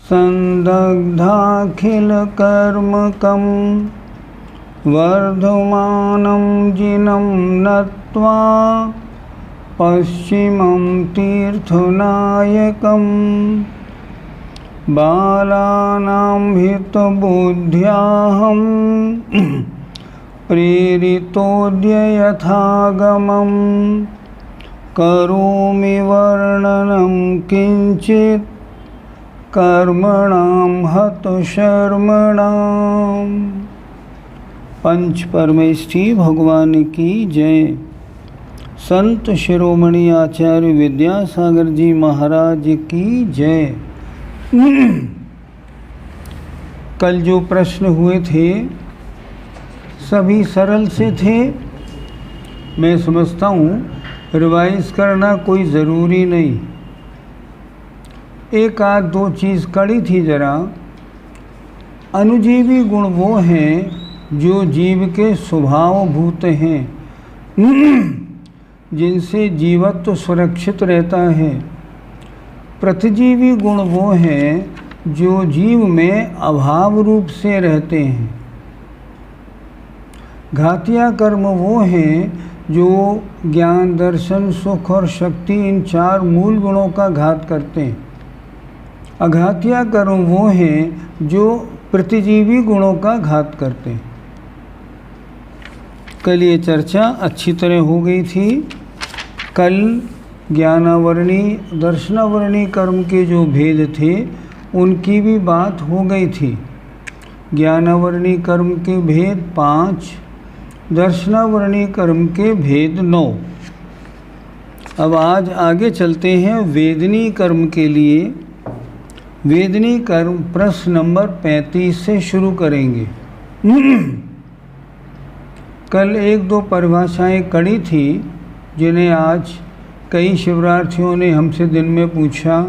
संदग्धाखिलकर्मकं वर्धमानं जिनं नत्वा पश्चिमं तीर्थनायकं बालानां हितबुद्ध्याहं प्रेरितोऽद्य यथागमं करोमि वर्णनं किंचित् कर्मणां हतशर्मणाम्। पंच परमेष्ठी भगवान की जय। संत शिरोमणि आचार्य विद्यासागर जी महाराज की जय। कल जो प्रश्न हुए थे सभी सरल से थे। मैं समझता हूँ रिवाइज करना कोई ज़रूरी नहीं। एक आध दो चीज़ कड़ी थी ज़रा। अनुजीवी गुण वो हैं जो जीव के स्वभावभूत हैं, जिनसे जीवत्व सुरक्षित रहता है। प्रतिजीवी गुण वो हैं जो जीव में अभाव रूप से रहते हैं। घातिया कर्म वो हैं जो ज्ञान, दर्शन, सुख और शक्ति इन चार मूल गुणों का घात करते हैं। अघातिया कर्म वो हैं जो प्रतिजीवी गुणों का घात करते हैं। कल ये चर्चा अच्छी तरह हो गई थी। कल ज्ञानावरणी, दर्शनावरणी कर्म के जो भेद थे उनकी भी बात हो गई थी। ज्ञानावरणी कर्म के भेद 5, दर्शनावरणी कर्म के भेद 9। अब आज आगे चलते हैं वेदनी कर्म के लिए। वेदनी कर्म प्रश्न नंबर 35 से शुरू करेंगे। कल एक दो परिभाषाएं कड़ी थी जिन्हें आज कई शिवरार्थियों ने हमसे दिन में पूछा।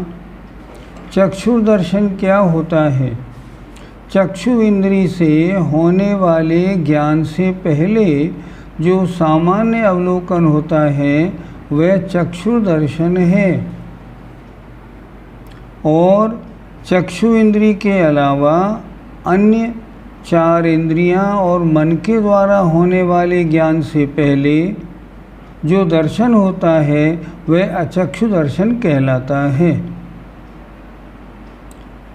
चक्षु दर्शन क्या होता है? चक्षु इंद्री से होने वाले ज्ञान से पहले जो सामान्य अवलोकन होता है वह चक्षु दर्शन है। और चक्षु इंद्री के अलावा अन्य 4 इंद्रियां और मन के द्वारा होने वाले ज्ञान से पहले जो दर्शन होता है वह अचक्षु दर्शन कहलाता है।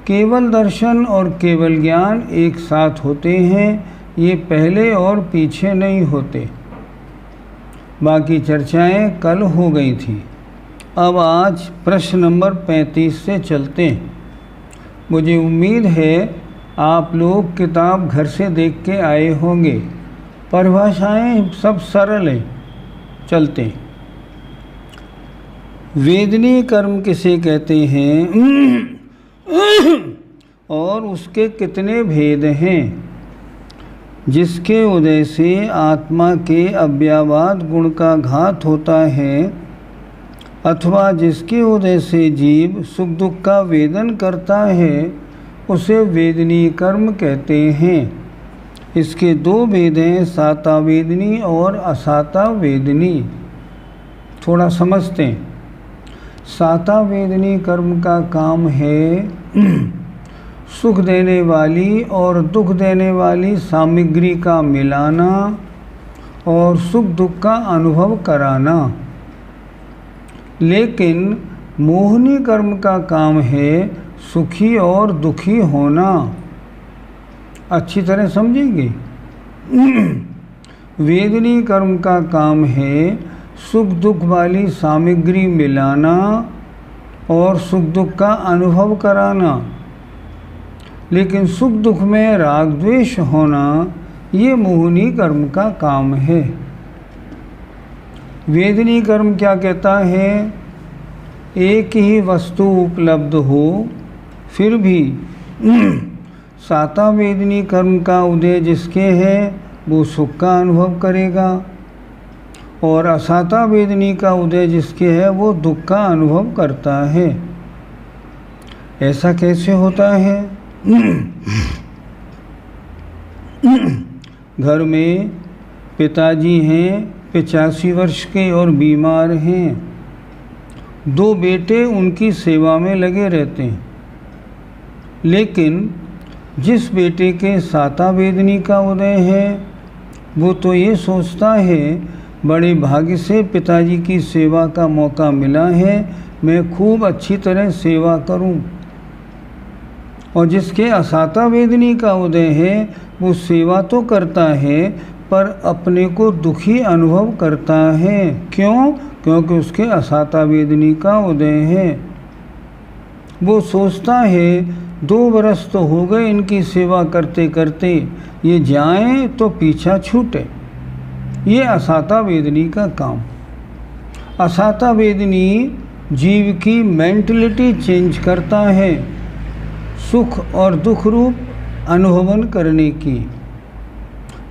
केवल दर्शन और केवल ज्ञान एक साथ होते हैं, ये पहले और पीछे नहीं होते। बाकी चर्चाएं कल हो गई थी। अब आज प्रश्न नंबर 35 से चलते हैं। मुझे उम्मीद है आप लोग किताब घर से देख के आए होंगे। परिभाषाएं सब सरल हैं। चलते हैं। वेदनी कर्म किसे कहते हैं और उसके कितने भेद हैं? जिसके उदय से आत्मा के अव्ययवाद गुण का घात होता है अथवा जिसके उदय से जीव सुख दुख का वेदन करता है उसे वेदनी कर्म कहते हैं। इसके 2 भेद हैं, साता वेदनी और असाता वेदनी। थोड़ा समझते हैं। साता वेदनी कर्म का काम है सुख देने वाली और दुख देने वाली सामग्री का मिलाना और सुख दुख का अनुभव कराना। लेकिन मोहनी कर्म का काम है सुखी और दुखी होना। अच्छी तरह समझेंगे। वेदनी कर्म का काम है सुख दुख वाली सामग्री मिलाना और सुख दुख का अनुभव कराना। लेकिन सुख दुख में राग द्वेष होना ये मोहनी कर्म का काम है। वेदनी कर्म क्या कहता है? एक ही वस्तु उपलब्ध हो फिर भी साता वेदनी कर्म का उदय जिसके है वो सुख का अनुभव करेगा और असाता वेदनी का उदय जिसके है वो दुख का अनुभव करता है। ऐसा कैसे होता है? घर में पिताजी हैं 85 वर्ष के और बीमार हैं। 2 बेटे उनकी सेवा में लगे रहते हैं। लेकिन जिस बेटे के साता वेदनी का उदय है वो तो ये सोचता है बड़े भाग्य से पिताजी की सेवा का मौका मिला है, मैं खूब अच्छी तरह सेवा करूं। और जिसके असाता वेदनी का उदय है वो सेवा तो करता है पर अपने को दुखी अनुभव करता है। क्यों? क्योंकि उसके असाता वेदनी का उदय है। वो सोचता है 2 बरस तो हो गए इनकी सेवा करते करते, ये जाएं तो पीछा छूटे। ये असाता वेदनी का काम। असाता वेदनी जीव की मेंटलिटी चेंज करता है सुख और दुख रूप अनुभवन करने की।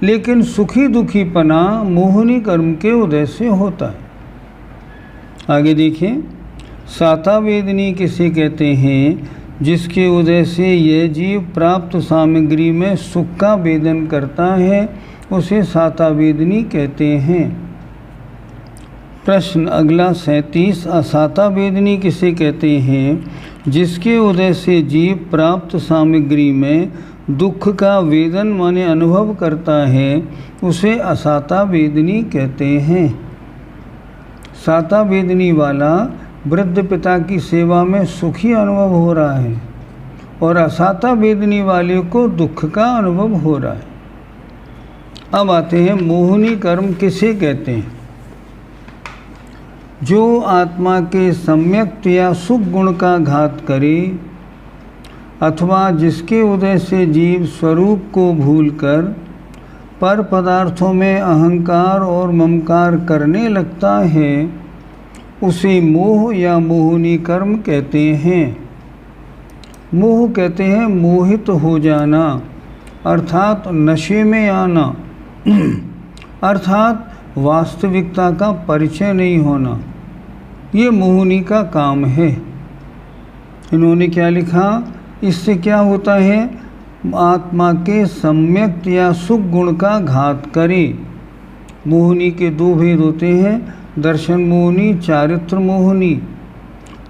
लेकिन सुखी दुखीपना मोहनी कर्म के उदय से होता है। आगे देखिए, साता वेदनी किसे कहते हैं? जिसके उदय से यह जीव प्राप्त सामग्री में सुख का वेदन करता है उसे साता वेदनी कहते हैं। प्रश्न अगला 37, असाता वेदनी किसे कहते हैं? जिसके उदय से जीव प्राप्त सामग्री में दुख का वेदन माने अनुभव करता है उसे असाता वेदनी कहते हैं। साता वेदनी वाला वृद्ध पिता की सेवा में सुखी अनुभव हो रहा है और असाता वेदनी वाले को दुख का अनुभव हो रहा है। अब आते हैं मोहनी कर्म किसे कहते हैं? जो आत्मा के सम्यक्त या सुख गुण का घात करे अथवा जिसके उदय से जीव स्वरूप को भूलकर पर पदार्थों में अहंकार और ममकार करने लगता है उसे मोह या मोहनी कर्म कहते हैं। मोह कहते हैं मोहित हो जाना अर्थात नशे में आना अर्थात वास्तविकता का परिचय नहीं होना। ये मोहनी का काम है। इन्होंने क्या लिखा? इससे क्या होता है? आत्मा के सम्यक्त या सुख गुण का घात करे। मोहनी के 2 भेद होते हैं, दर्शन मोहनी, चारित्र मोहनी।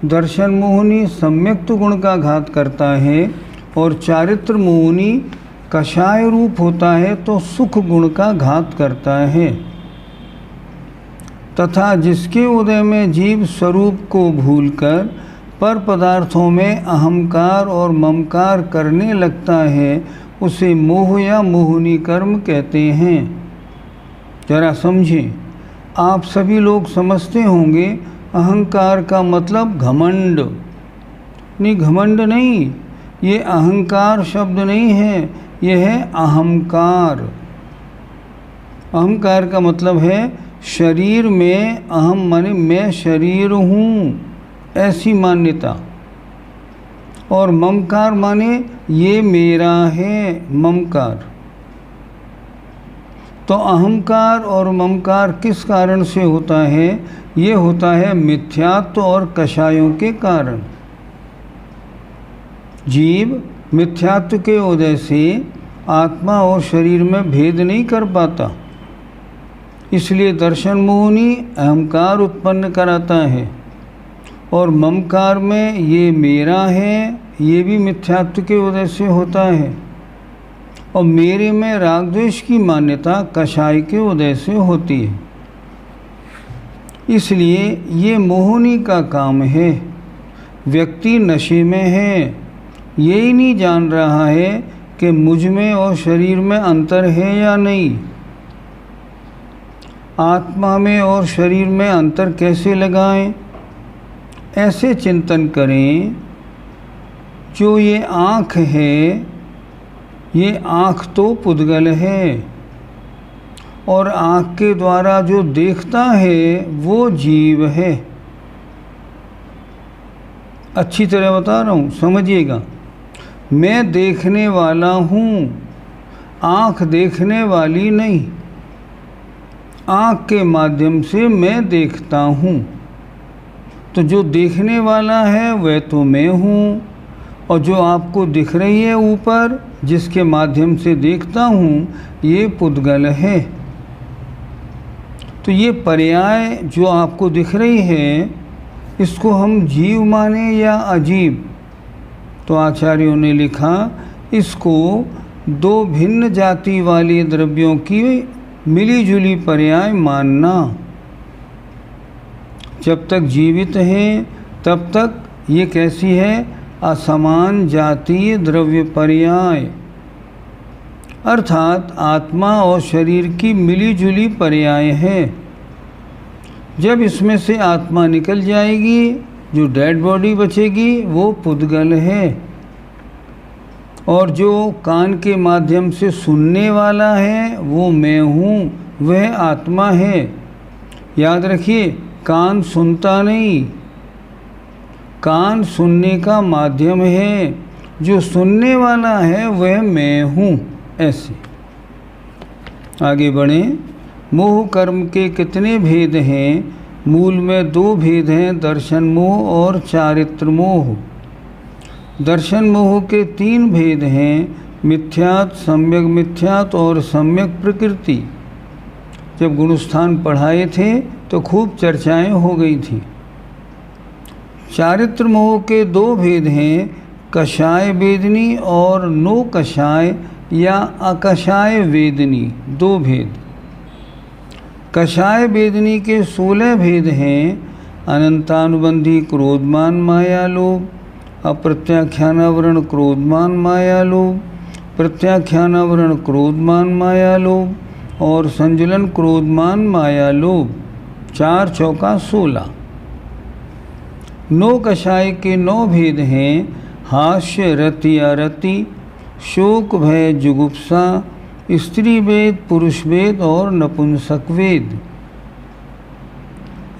दर्शन मोहनी सम्यक्त गुण का घात करता है और चारित्र मोहनी कषाय रूप होता है तो सुख गुण का घात करता है। तथा जिसके उदय में जीव स्वरूप को भूलकर पर पदार्थों में अहंकार और ममकार करने लगता है उसे मोह या मोहनी कर्म कहते हैं। जरा समझें, आप सभी लोग समझते होंगे अहंकार का मतलब घमंड। नहीं, घमंड नहीं, ये अहंकार शब्द नहीं है, यह है अहंकार। अहंकार का मतलब है शरीर में अहम माने मैं शरीर हूँ ऐसी मान्यता, और ममकार माने ये मेरा है, ममकार। तो अहंकार और ममकार किस कारण से होता है? ये होता है मिथ्यात्व और कषायों के कारण। जीव मिथ्यात्व के उदय से आत्मा और शरीर में भेद नहीं कर पाता, इसलिए दर्शन मोहनी अहंकार उत्पन्न कराता है। और ममकार में ये मेरा है, ये भी मिथ्यात्व के उदय से होता है। और मेरे में राग द्वेष की मान्यता कषाय के उदय से होती है। इसलिए ये मोहनी का काम है। व्यक्ति नशे में है, ये ही नहीं जान रहा है कि मुझ में और शरीर में अंतर है या नहीं। आत्मा में और शरीर में अंतर कैसे लगाएं? ऐसे चिंतन करें, जो ये आँख है, ये आँख तो पुद्गल है और आँख के द्वारा जो देखता है वो जीव है। अच्छी तरह बता रहा हूँ, समझिएगा। मैं देखने वाला हूँ, आँख देखने वाली नहीं। आँख के माध्यम से मैं देखता हूँ, तो जो देखने वाला है वह तो मैं हूँ, और जो आपको दिख रही है ऊपर जिसके माध्यम से देखता हूँ ये पुद्गल है। तो ये पर्याय जो आपको दिख रही है इसको हम जीव माने या अजीब, तो आचार्यों ने लिखा इसको दो भिन्न जाति वाले द्रव्यों की मिली जुली पर्याय मानना। जब तक जीवित हैं तब तक ये कैसी है, असमान जातीय द्रव्य पर्याय, अर्थात आत्मा और शरीर की मिली जुली पर्याय है। जब इसमें से आत्मा निकल जाएगी, जो डेड बॉडी बचेगी वो पुद्गल है, और जो कान के माध्यम से सुनने वाला है वो मैं हूँ, वह आत्मा है। याद रखिए, कान सुनता नहीं, कान सुनने का माध्यम है, जो सुनने वाला है वह मैं हूँ। ऐसे आगे बढ़ें। मोह कर्म के कितने भेद हैं? मूल में दो भेद हैं, दर्शन मोह और चारित्र मोह। दर्शन मोह के तीन भेद हैं, मिथ्यात, सम्यक मिथ्यात और सम्यक प्रकृति। जब गुणस्थान पढ़ाए थे तो खूब चर्चाएं हो गई थी। चारित्र मोह के दो भेद हैं, कषाय वेदनी और नो कषाय या अकषाय वेदनी, दो भेद। कषाय वेदनी के 16 भेद हैं, अनंतानुबंधी क्रोधमान माया लोभ, अप्रत्याख्यानावरण क्रोधमान माया लोभ, प्रत्याख्यानावरण क्रोधमान माया लोभ और संजुलन क्रोधमान माया लोभ। 4 चौका 16। नो कषाय के 9 भेद हैं, हास्य रति अरति, शोक भय जुगुप्सा, स्त्री वेद, पुरुष वेद और नपुंसक वेद।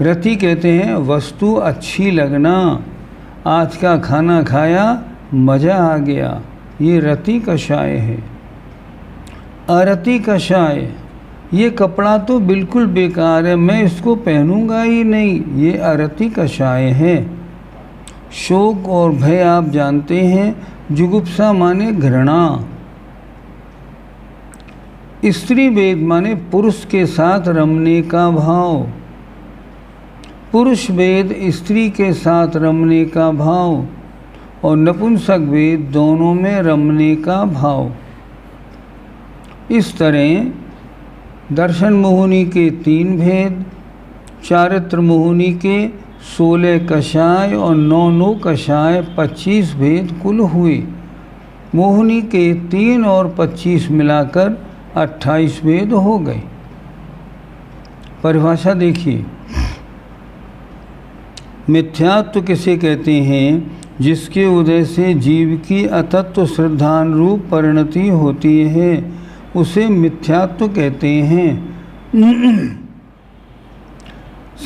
रति कहते हैं वस्तु अच्छी लगना, आज का खाना खाया मज़ा आ गया, ये रति कषाय है। अरति कषाय, ये कपड़ा तो बिल्कुल बेकार है, मैं इसको पहनूंगा ही नहीं, ये अरति कषाय है। शोक और भय आप जानते हैं, जुगुप्सा माने घृणा। स्त्री वेद माने पुरुष के साथ रमने का भाव, पुरुष वेद स्त्री के साथ रमने का भाव, और नपुंसक वेद दोनों में रमने का भाव। इस तरह दर्शन मोहिनी के 3 भेद, चारित्र मोहिनी के 16 कषाय और 9 नो कषाय 25 भेद कुल हुए। मोहिनी के 3 और 25 मिलाकर 28 भेद हो गए। परिभाषा देखिए। मिथ्यात्व किसे कहते हैं? जिसके उदय से जीव की अतत्व श्रद्धानुरूप परिणति होती है, उसे मिथ्यात्व कहते हैं।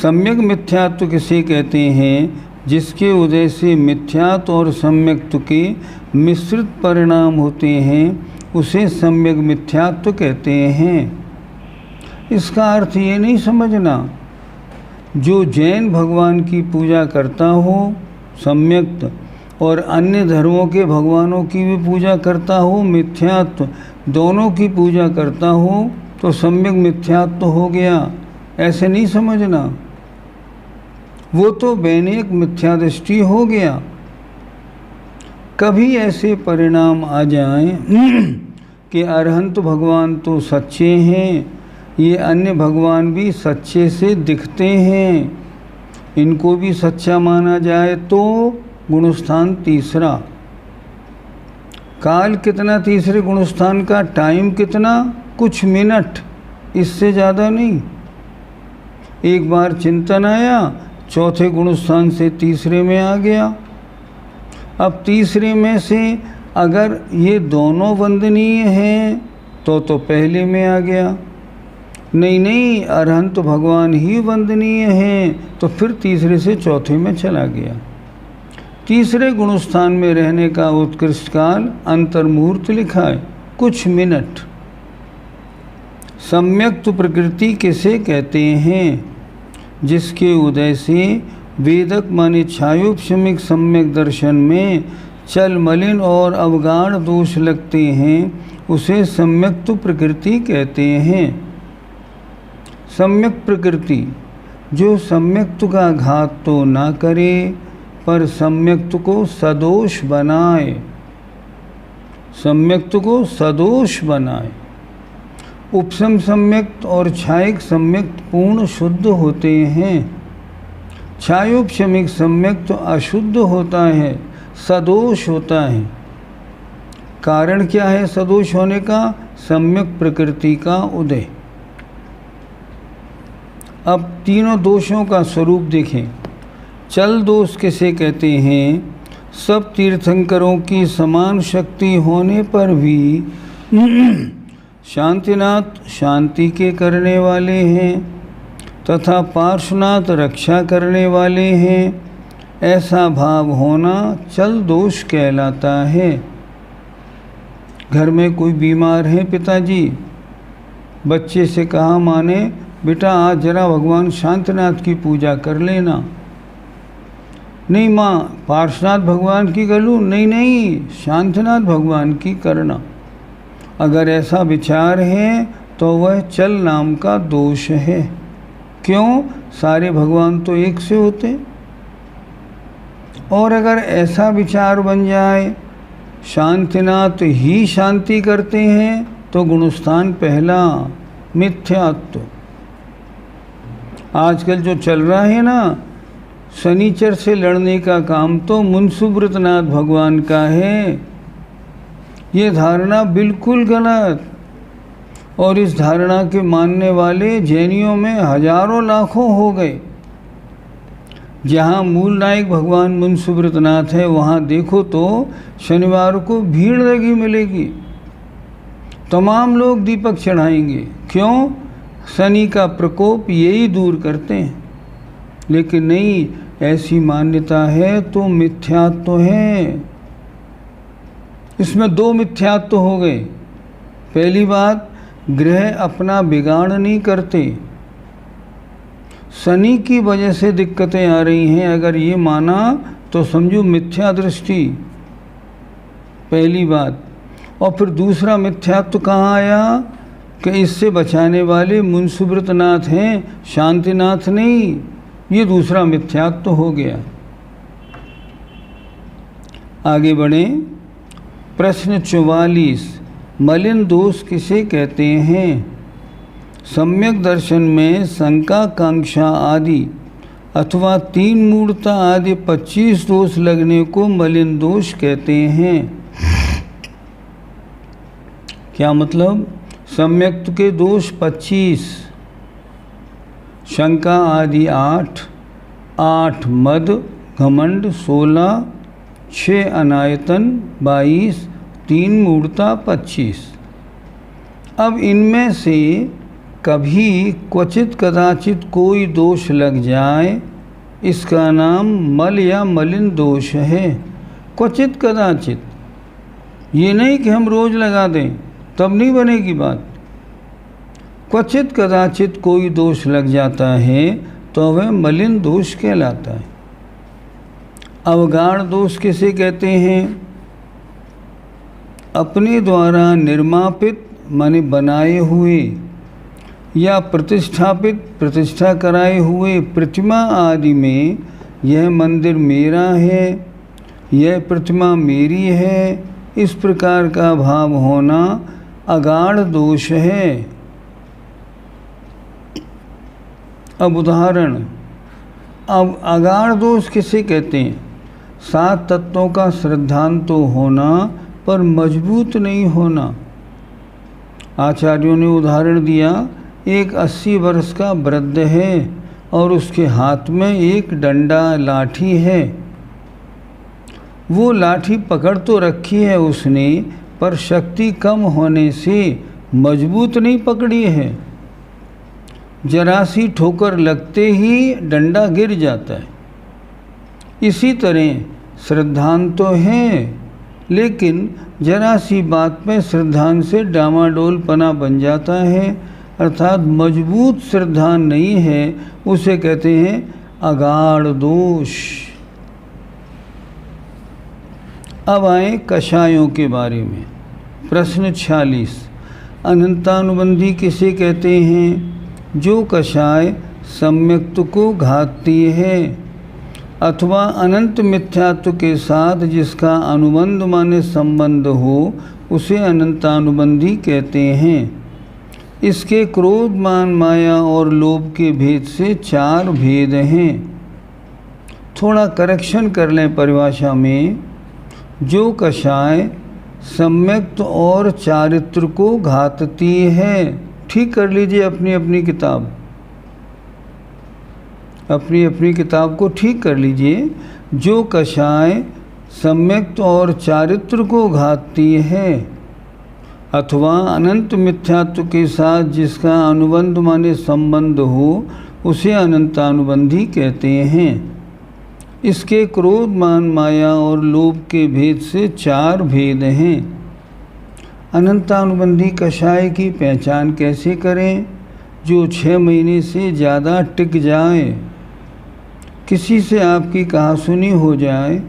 सम्यक मिथ्यात्व किसे कहते हैं? जिसके उदय से मिथ्यात्व और सम्यक्त्व के मिश्रित परिणाम होते हैं, उसे सम्यक मिथ्यात्व कहते हैं। इसका अर्थ ये नहीं समझना जो जैन भगवान की पूजा करता हो सम्यक्त, और अन्य धर्मों के भगवानों की भी पूजा करता हो मिथ्यात्व, दोनों की पूजा करता हो तो सम्यक मिथ्यात्व हो गया, ऐसे नहीं समझना। वो तो वैनिक मिथ्या दृष्टि हो गया। कभी ऐसे परिणाम आ जाएं कि अरहंत भगवान तो सच्चे हैं, ये अन्य भगवान भी सच्चे से दिखते हैं, इनको भी सच्चा माना जाए तो गुणस्थान तीसरा। काल कितना तीसरे गुणस्थान का? टाइम कितना? कुछ मिनट, इससे ज़्यादा नहीं। एक बार चिंतन आया, चौथे गुणस्थान से तीसरे में आ गया। अब तीसरे में से अगर ये दोनों वंदनीय हैं तो पहले में आ गया। नहीं, अरहंत भगवान ही वंदनीय हैं, तो फिर तीसरे से चौथे में चला गया। तीसरे गुणस्थान में रहने का उत्कृष्ट काल अंतर्मुहूर्त लिखा है, कुछ मिनट। सम्यक्त प्रकृति किसे कहते हैं? जिसके उदय से वेदक माने छायोपशमिक सम्यक दर्शन में चल मलिन और अवगाढ़ दोष लगते हैं, उसे सम्यक्त प्रकृति कहते हैं। सम्यक प्रकृति जो सम्यक्त का घात तो ना करे पर सम्यक्त को सदोष बनाए, सम्यक्त को सदोष बनाए। उपसम सम्यक्त और छायिक सम्यक्त पूर्ण शुद्ध होते हैं, छायोपशमिक सम्यक्त अशुद्ध होता है, सदोष होता है। कारण क्या है सदोष होने का? सम्यक प्रकृति का उदय। अब तीनों दोषों का स्वरूप देखें। चल दोष किसे कहते हैं? सब तीर्थंकरों की समान शक्ति होने पर भी शांतिनाथ शांति के करने वाले हैं तथा पार्श्वनाथ रक्षा करने वाले हैं, ऐसा भाव होना चल दोष कहलाता है। घर में कोई बीमार है पिताजी, बच्चे से कहा माने बेटा आज जरा भगवान शांतिनाथ की पूजा कर लेना। नहीं माँ पार्श्वनाथ भगवान की कर लूँ? नहीं नहीं, शांतिनाथ भगवान की करना। अगर ऐसा विचार है तो वह चल नाम का दोष है। क्यों? सारे भगवान तो एक से होते। और अगर ऐसा विचार बन जाए शांतिनाथ ही शांति करते हैं तो गुणस्थान पहला, मिथ्यात्व। आजकल जो चल रहा है ना शनिचर से लड़ने का काम तो मुंसुब्रतनाथ भगवान का है, ये धारणा बिल्कुल गलत। और इस धारणा के मानने वाले जैनियों में हजारों लाखों हो गए। जहाँ मूल नायक भगवान मुंसुब्रतनाथ है वहाँ देखो तो शनिवार को भीड़ लगी मिलेगी, तमाम लोग दीपक चढ़ाएंगे। क्यों? शनि का प्रकोप यही दूर करते हैं। लेकिन नहीं, ऐसी मान्यता है तो मिथ्यात्व है। इसमें दो मिथ्यात्व हो गए। पहली बात, ग्रह अपना बिगाड़ नहीं करते, शनि की वजह से दिक्कतें आ रही हैं। अगर ये माना तो समझो मिथ्या दृष्टि, पहली बात। और फिर दूसरा मिथ्यात्व कहाँ आया कि इससे बचाने वाले मुंसुब्रतनाथ हैं, शांतिनाथ नहीं। ये दूसरा मिथ्यात्व हो गया। आगे बढ़ें। प्रश्न 44, मलिन दोष किसे कहते हैं? सम्यक दर्शन में शंका कांक्षा आदि अथवा तीन मूर्ता आदि 25 दोष लगने को मलिन दोष कहते हैं। क्या मतलब? सम्यक्त के दोष 25, शंका आदि 8 मद घमंड 16, 6 अनायतन 22, 3 मूर्ता 25। अब इनमें से कभी क्वचित कदाचित कोई दोष लग जाए, इसका नाम मल या मलिन दोष है। क्वचित कदाचित, ये नहीं कि हम रोज लगा दें तब नहीं बनेगी बात। क्वचित कदाचित कोई दोष लग जाता है तो वह मलिन दोष कहलाता है। अवगाढ़ दोष किसे कहते हैं? अपने द्वारा निर्मापित माने बनाए हुए या प्रतिष्ठापित प्रतिष्ठा कराए हुए प्रतिमा आदि में यह मंदिर मेरा है, यह प्रतिमा मेरी है, इस प्रकार का भाव होना अगाढ़ दोष है। अब उदाहरण, अब अगाढ़ दोष किसे कहते हैं? 7 तत्वों का श्रद्धांत तो होना पर मजबूत नहीं होना। आचार्यों ने उदाहरण दिया, एक 80 वर्ष का वृद्ध है और उसके हाथ में एक डंडा लाठी है। वो लाठी पकड़ तो रखी है उसने, पर शक्ति कम होने से मजबूत नहीं पकड़ी है। जरा सी ठोकर लगते ही डंडा गिर जाता है। इसी तरह श्रद्धांत तो है, लेकिन जरा सी बात में श्रद्धांत से डामाडोलपना बन जाता है, अर्थात मजबूत श्रद्धांत नहीं है। उसे कहते हैं अगाढ़ दोष। अब आए कषायों के बारे में। प्रश्न 46, अनंतानुबंधी किसे कहते हैं? जो कषाय सम्यक्त को घातती है अथवा अनंत मिथ्यात्व के साथ जिसका अनुबंध माने संबंध हो उसे अनंतानुबंधी कहते हैं। इसके क्रोध मान माया और लोभ के भेद से 4 भेद हैं। थोड़ा करेक्शन कर लें परिभाषा में। जो कषाय सम्यक्त और चारित्र को घातती है, ठीक कर लीजिए अपनी अपनी किताब, अपनी अपनी किताब को ठीक कर लीजिए। जो कषाय सम्यक्त और चारित्र को घातती है अथवा अनंत मिथ्यात्व के साथ जिसका अनुबंध माने संबंध हो उसे अनंतानुबंधी कहते हैं। इसके क्रोध मान माया और लोभ के भेद से 4 भेद हैं। अनंतानुबंधी कषाय की पहचान कैसे करें? जो 6 महीने से ज़्यादा टिक जाए, किसी से आपकी कहासुनी हो जाए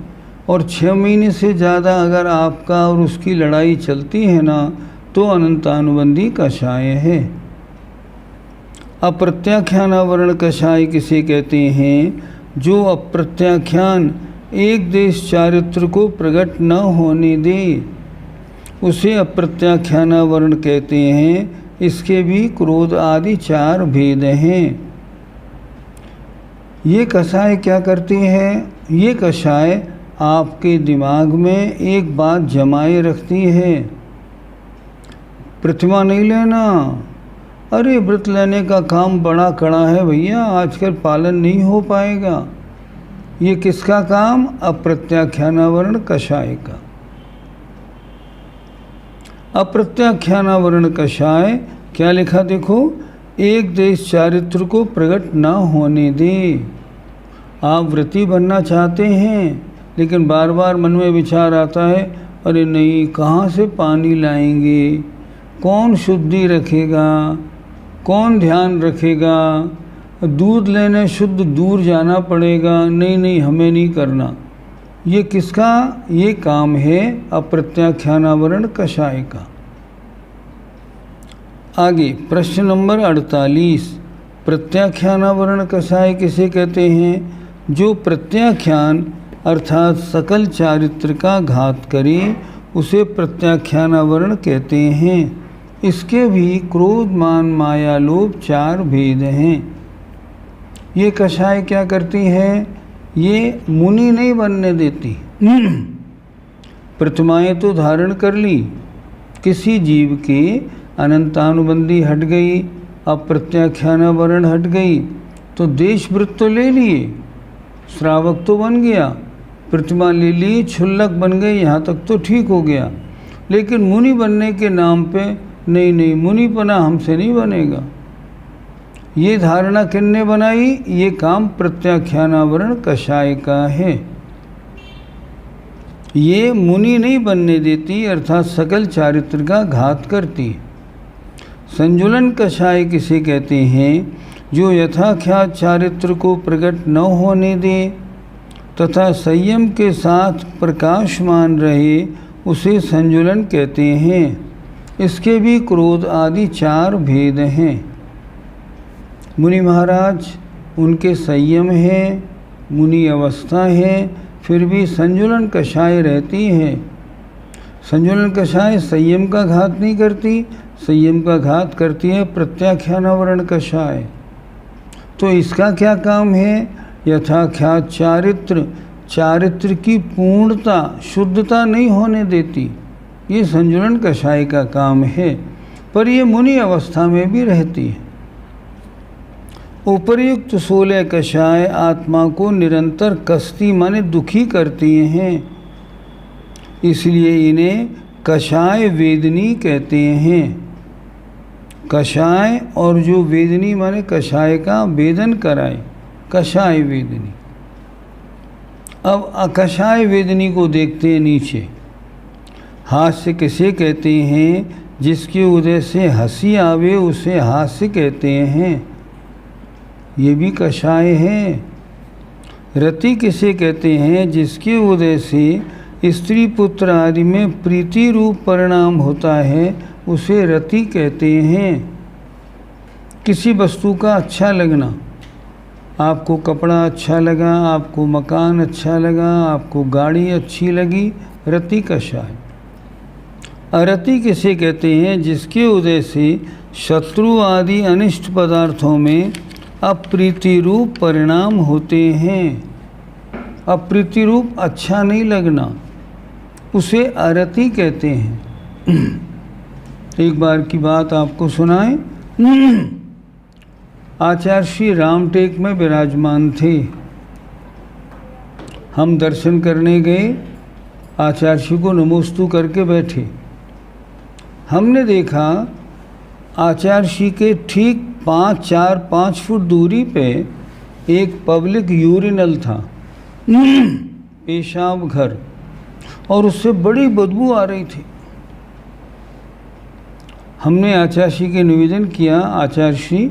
और 6 महीने से ज़्यादा अगर आपका और उसकी लड़ाई चलती है ना, तो अनंतानुबंधी कषाय है। अप्रत्याख्यानावरण कषाय किसे कहते हैं? जो अप्रत्याख्यान एक देश चारित्र को प्रकट न होने दे उसे अप्रत्याख्यानावरण कहते हैं। इसके भी क्रोध आदि 4 भेद हैं। ये कषाय क्या करती है? ये कषाय आपके दिमाग में एक बात जमाए रखती है। प्रतिमा नहीं लेना, अरे व्रत लेने का काम बड़ा कड़ा है भैया, आजकल पालन नहीं हो पाएगा। ये किसका काम? अप्रत्याख्यानावरण कषाय का। अप्रत्याख्यानावरण कषाय क्या लिखा देखो? एक देश चारित्र को प्रकट न होने दे। आप व्रती बनना चाहते हैं लेकिन बार बार मन में विचार आता है, अरे नहीं, कहाँ से पानी लाएंगे, कौन शुद्धि रखेगा, कौन ध्यान रखेगा, दूध लेने शुद्ध दूर जाना पड़ेगा, नहीं नहीं हमें नहीं करना। ये किसका? ये काम है अप्रत्याख्यानावरण कषाय का। आगे प्रश्न नंबर 48, प्रत्याख्यानावरण कषाय किसे कहते हैं? जो प्रत्याख्यान अर्थात सकल चारित्र का घात करे उसे प्रत्याख्यानावरण कहते हैं। इसके भी क्रोध मान माया लोभ 4 भेद हैं। ये कषाय क्या करती है? ये मुनि नहीं बनने देती। प्रतिमाएं तो धारण कर ली, किसी जीव के अनंतानुबंधी हट गई, अप्रत्याख्यानावरण हट गई, तो देशव्रत तो ले लिए, श्रावक तो बन गया, प्रतिमा ले ली, क्षुल्लक बन गई, यहाँ तक तो ठीक हो गया। लेकिन मुनि बनने के नाम पे नहीं नहीं, मुनिपना हमसे नहीं बनेगा। ये धारणा किसने बनाई? ये काम प्रत्याख्यानावरण कषाय का है। ये मुनि नहीं बनने देती, अर्थात सकल चारित्र का घात करती। संजुलन कषाय किसे कहते हैं? जो यथाख्यात चारित्र को प्रकट न होने दे तथा संयम के साथ प्रकाशमान रहे उसे संजुलन कहते हैं। इसके भी क्रोध आदि 4 भेद हैं। मुनि महाराज, उनके संयम है, मुनि अवस्था है, फिर भी संजुलन कषाय रहती है। संजुलन कषाय संयम का घात नहीं करती, संयम का घात करती है प्रत्याख्यानावरण कषाय। तो इसका क्या काम है? यथाख्यात चारित्र, चारित्र की पूर्णता शुद्धता नहीं होने देती, ये संजुलन कषाय का काम है। पर ये मुनि अवस्था में भी रहती है। उपर्युक्त 16 कषाय आत्मा को निरंतर कसती माने दुखी करती हैं, इसलिए इन्हें कषाय वेदनी कहते हैं। कषाय और जो वेदनी माने कषाय का वेदन कराए, कषाय वेदनी। अब अकषाय वेदनी को देखते हैं नीचे। हास्य किसे कहते हैं? जिसके उदय से हंसी आवे उसे हास्य कहते हैं, ये भी कषाय है। रति किसे कहते हैं? जिसके उदय से स्त्री पुत्र आदि में प्रीति रूप परिणाम होता है उसे रति कहते हैं। किसी वस्तु का अच्छा लगना, आपको कपड़ा अच्छा लगा, आपको मकान अच्छा लगा, आपको गाड़ी अच्छी लगी, रति कषाय। अरति किसे कहते हैं? जिसके उदय से शत्रु आदि अनिष्ट पदार्थों में अप्रीति रूप परिणाम होते हैं। अप्रीति रूप अच्छा नहीं लगना, उसे अरति कहते हैं। एक बार की बात आपको सुनाएं। आचार्य श्री रामटेक में विराजमान थे। हम दर्शन करने गए, आचार्य श्री को नमोस्तु करके बैठे। हमने देखा आचार्य श्री के ठीक 5 फुट दूरी पे एक पब्लिक यूरिनल था, पेशाब घर, और उससे बड़ी बदबू आ रही थी। हमने आचार्य श्री के निवेदन किया, आचार्य श्री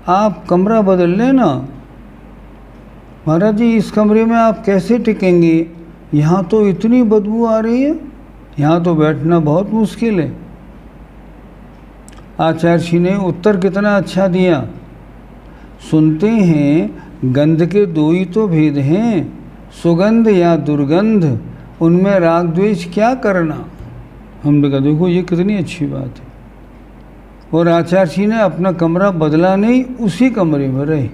आप कमरा बदल लेना। महाराज जी इस कमरे में आप कैसे टिकेंगे, यहाँ तो इतनी बदबू आ रही है, यहाँ तो बैठना बहुत मुश्किल है। आचार्य श्री ने उत्तर कितना अच्छा दिया। सुनते हैं गंध के दो ही तो भेद हैं, सुगंध या दुर्गंध, उनमें राग द्वेष क्या करना। हमने कहा देखो ये कितनी अच्छी बात है। और आचार्य जी ने अपना कमरा बदला नहीं, उसी कमरे में रहे।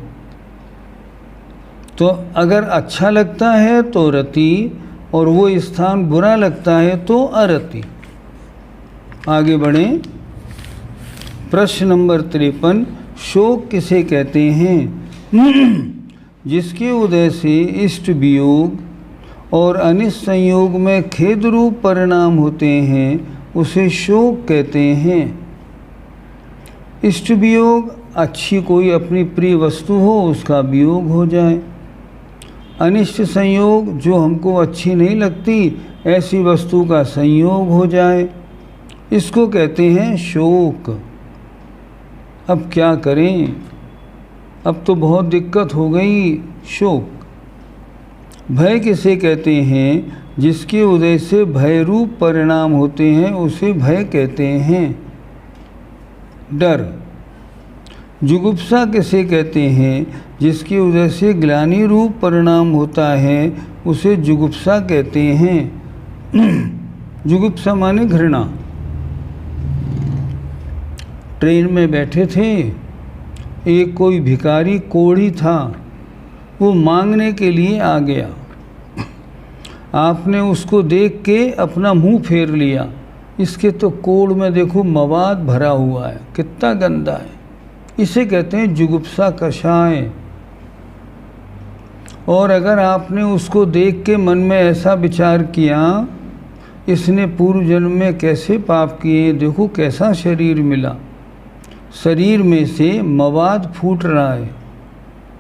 तो अगर अच्छा लगता है तो रति, और वो स्थान बुरा लगता है तो अरति। आगे बढ़ें। प्रश्न नंबर 53, शोक किसे कहते हैं? जिसके उदय से इष्ट वियोग और अनिष्ट संयोग में खेद रूप परिणाम होते हैं, उसे शोक कहते हैं। इष्ट वियोग, अच्छी कोई अपनी प्रिय वस्तु हो उसका वियोग हो जाए। अनिष्ट संयोग, जो हमको अच्छी नहीं लगती ऐसी वस्तु का संयोग हो जाए, इसको कहते हैं शोक। अब क्या करें, अब तो बहुत दिक्कत हो गई। शोक। भय किसे कहते हैं? जिसके उदय से भय रूप परिणाम होते हैं, उसे भय कहते हैं। डर। जुगुप्सा किसे कहते हैं? जिसके उदय से ग्लानि रूप परिणाम होता है, उसे जुगुप्सा कहते हैं। जुगुप्सा माने घृणा। ट्रेन में बैठे थे, एक कोई भिखारी कोढ़ी था, वो मांगने के लिए आ गया। आपने उसको देख के अपना मुंह फेर लिया, इसके तो कोढ़ में देखो मवाद भरा हुआ है, कितना गंदा है। इसे कहते हैं जुगुप्सा कषाय। और अगर आपने उसको देख के मन में ऐसा विचार किया, इसने पूर्व जन्म में कैसे पाप किए, देखो कैसा शरीर मिला, शरीर में से मवाद फूट रहा है,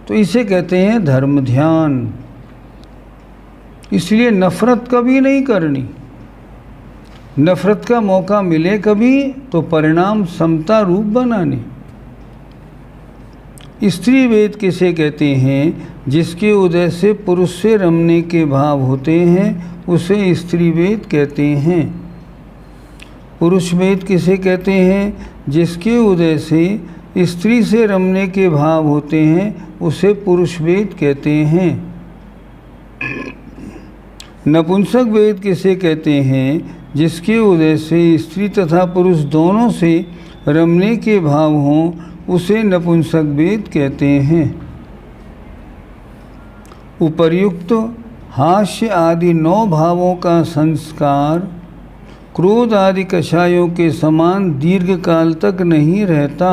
तो इसे कहते हैं धर्म ध्यान। इसलिए नफरत कभी नहीं करनी। नफरत का मौका मिले कभी तो परिणाम समता रूप बनाने। स्त्री वेद किसे कहते हैं? जिसके उदय से पुरुष से रमने के भाव होते हैं, उसे स्त्री वेद कहते हैं। पुरुष वेद किसे कहते हैं? जिसके उदय से स्त्री से रमने के भाव होते हैं, उसे पुरुष वेद कहते हैं। नपुंसक वेद किसे कहते हैं? जिसके उदय से स्त्री तथा पुरुष दोनों से रमने के भाव हों, उसे नपुंसक वेद कहते हैं। उपर्युक्त हास्य आदि 9 भावों का संस्कार क्रोध आदि कषायों के समान दीर्घ काल तक नहीं रहता।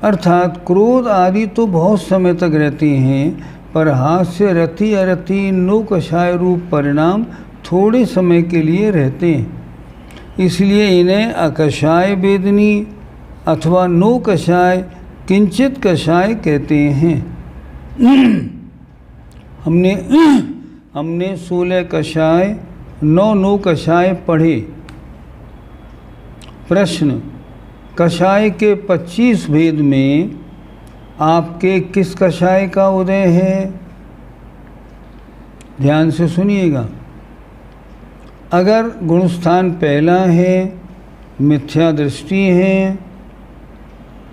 अर्थात क्रोध आदि तो बहुत समय तक रहते हैं, पर हास्य, रति, अरति, इन 9 कषाय रूप परिणाम थोड़े समय के लिए रहते हैं। इसलिए इन्हें अकषाय वेदनी अथवा 9 कषाय, किंचित कषाय कहते हैं। हमने 16 कषाय 9 कषाय पढ़े। प्रश्न, कषाय के 25 भेद में आपके किस कषाय का उदय है? ध्यान से सुनिएगा। अगर गुणस्थान पहला है, मिथ्या दृष्टि है,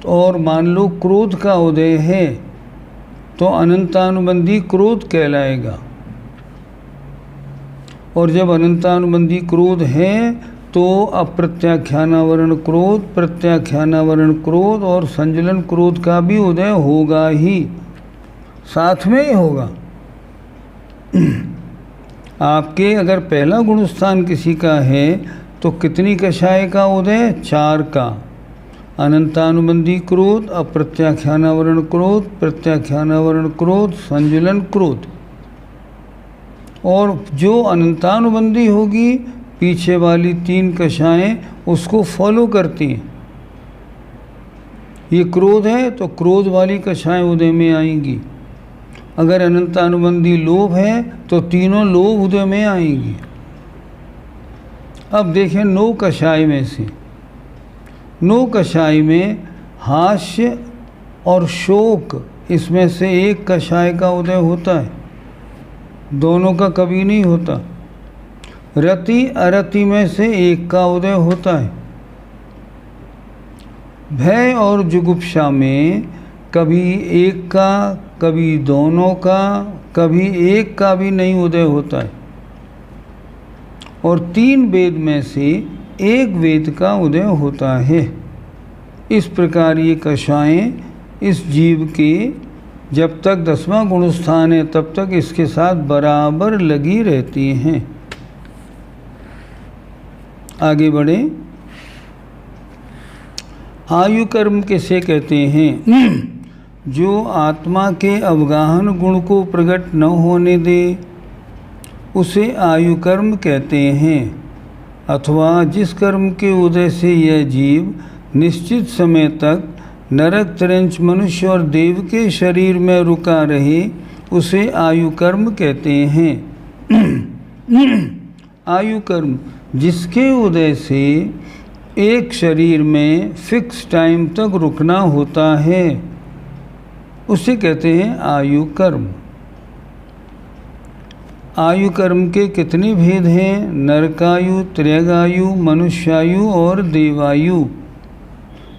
और मान लो क्रोध का उदय है, तो अनंतानुबंधी क्रोध कहलाएगा। और जब अनंतानुबंधी क्रोध है तो अप्रत्याख्यानावरण क्रोध, प्रत्याख्यानावरण क्रोध और संजलन क्रोध का भी उदय होगा ही, साथ में ही होगा। आपके अगर पहला गुण स्थान किसी का है तो कितनी कषाय का उदय? 4 का। अनंतानुबंधी क्रोध, अप्रत्याख्यानावरण क्रोध, प्रत्याख्यानावरण क्रोध, संजलन क्रोध। और जो अनंतानुबंधी होगी पीछे वाली 3 कषाएं उसको फॉलो करती हैं। ये क्रोध है तो क्रोध वाली कषाएं उदय में आएंगी। अगर अनंतानुबंधी लोभ है तो तीनों लोभ उदय में आएंगी। अब देखें 9 कषाय में से 9 कषाय में हास्य और शोक, इसमें से एक कषाय का उदय होता है, दोनों का कभी नहीं होता। रति अरति में से एक का उदय होता है। भय और जुगुप्सा में कभी एक का, कभी दोनों का, कभी एक का भी नहीं उदय होता है। और 3 वेद में से एक वेद का उदय होता है। इस प्रकार ये कषाएं इस जीव के जब तक 10वां गुण स्थान है तब तक इसके साथ बराबर लगी रहती हैं। आगे बढ़े। आयु कर्म किसे कहते हैं? जो आत्मा के अवगाहन गुण को प्रकट न होने दे उसे आयु कर्म कहते हैं। अथवा जिस कर्म के उदय से यह जीव निश्चित समय तक नरक, त्रंच, मनुष्य और देव के शरीर में रुका रहे उसे आयु कर्म कहते हैं। आयु कर्म जिसके उदय से एक शरीर में फिक्स टाइम तक रुकना होता है उसे कहते हैं आयु कर्म। आयु कर्म के कितने भेद हैं? नरकायु, त्र्यगायु, मनुष्यायु और देवायु।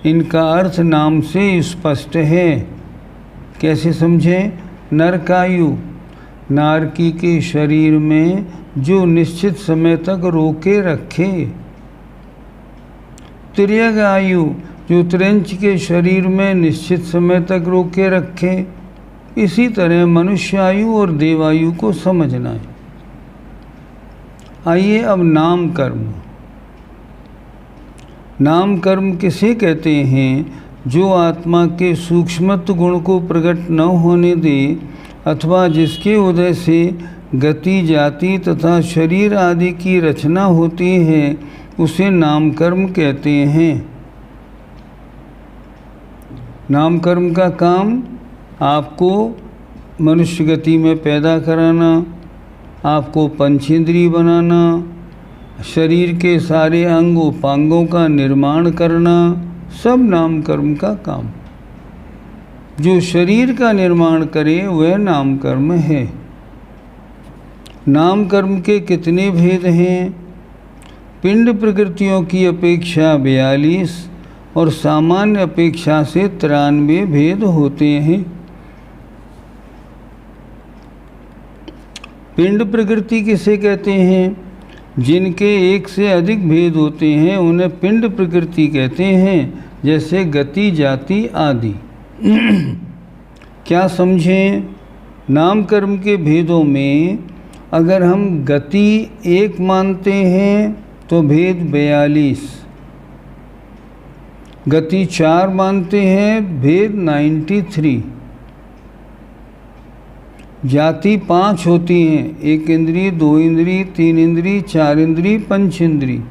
इनका अर्थ नाम से स्पष्ट है। कैसे समझें? नरकायु, नारकी के शरीर में जो निश्चित समय तक रोके रखे। त्र्यगायु, जो त्रंच के शरीर में निश्चित समय तक रोके रखे। इसी तरह मनुष्यायु और देवायु को समझना है। आइए अब नाम कर्म। नाम कर्म किसे कहते हैं? जो आत्मा के सूक्ष्मत्व गुण को प्रकट न होने दे अथवा जिसके उदय से गति, जाति तथा शरीर आदि की रचना होती है उसे नाम कर्म कहते हैं। नाम कर्म का काम आपको मनुष्य गति में पैदा कराना, आपको पंचेंद्रिय बनाना, शरीर के सारे अंग उपांगों का निर्माण करना, सब नाम कर्म का काम। जो शरीर का निर्माण करे वह नाम कर्म है। नाम कर्म के कितने भेद हैं? पिंड प्रकृतियों की अपेक्षा 42 और सामान्य अपेक्षा से 93 भेद होते हैं। पिंड प्रकृति किसे कहते हैं? जिनके एक से अधिक भेद होते हैं उन्हें पिंड प्रकृति कहते हैं, जैसे गति, जाति आदि। क्या समझें? नाम कर्म के भेदों में अगर हम गति 1 मानते हैं तो भेद 42, गति 4 मानते हैं भेद 93, जाति 5 होती हैं, 1 इंद्रिय, 2 इंद्रिय, 3 इंद्रिय, 4 इंद्रिय, 5 इंद्रिय।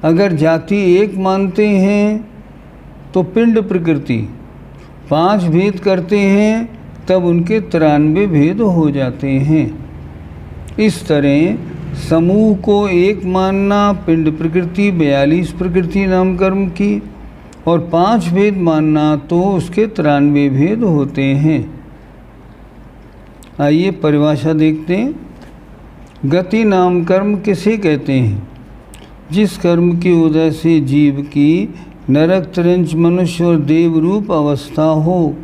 अगर जाति 1 मानते हैं तो पिंड प्रकृति 5 भेद करते हैं, तब उनके 93 भेद हो जाते हैं। इस तरह समूह को 1 मानना पिंड प्रकृति 42 प्रकृति नाम कर्म की, और 5 भेद मानना तो उसके 93 भेद होते हैं। आइए परिभाषा देखते हैं। गति नाम कर्म किसे कहते हैं? जिस कर्म के उदय से जीव की नरक, त्रंच, मनुष्य और देव रूप अवस्था हो।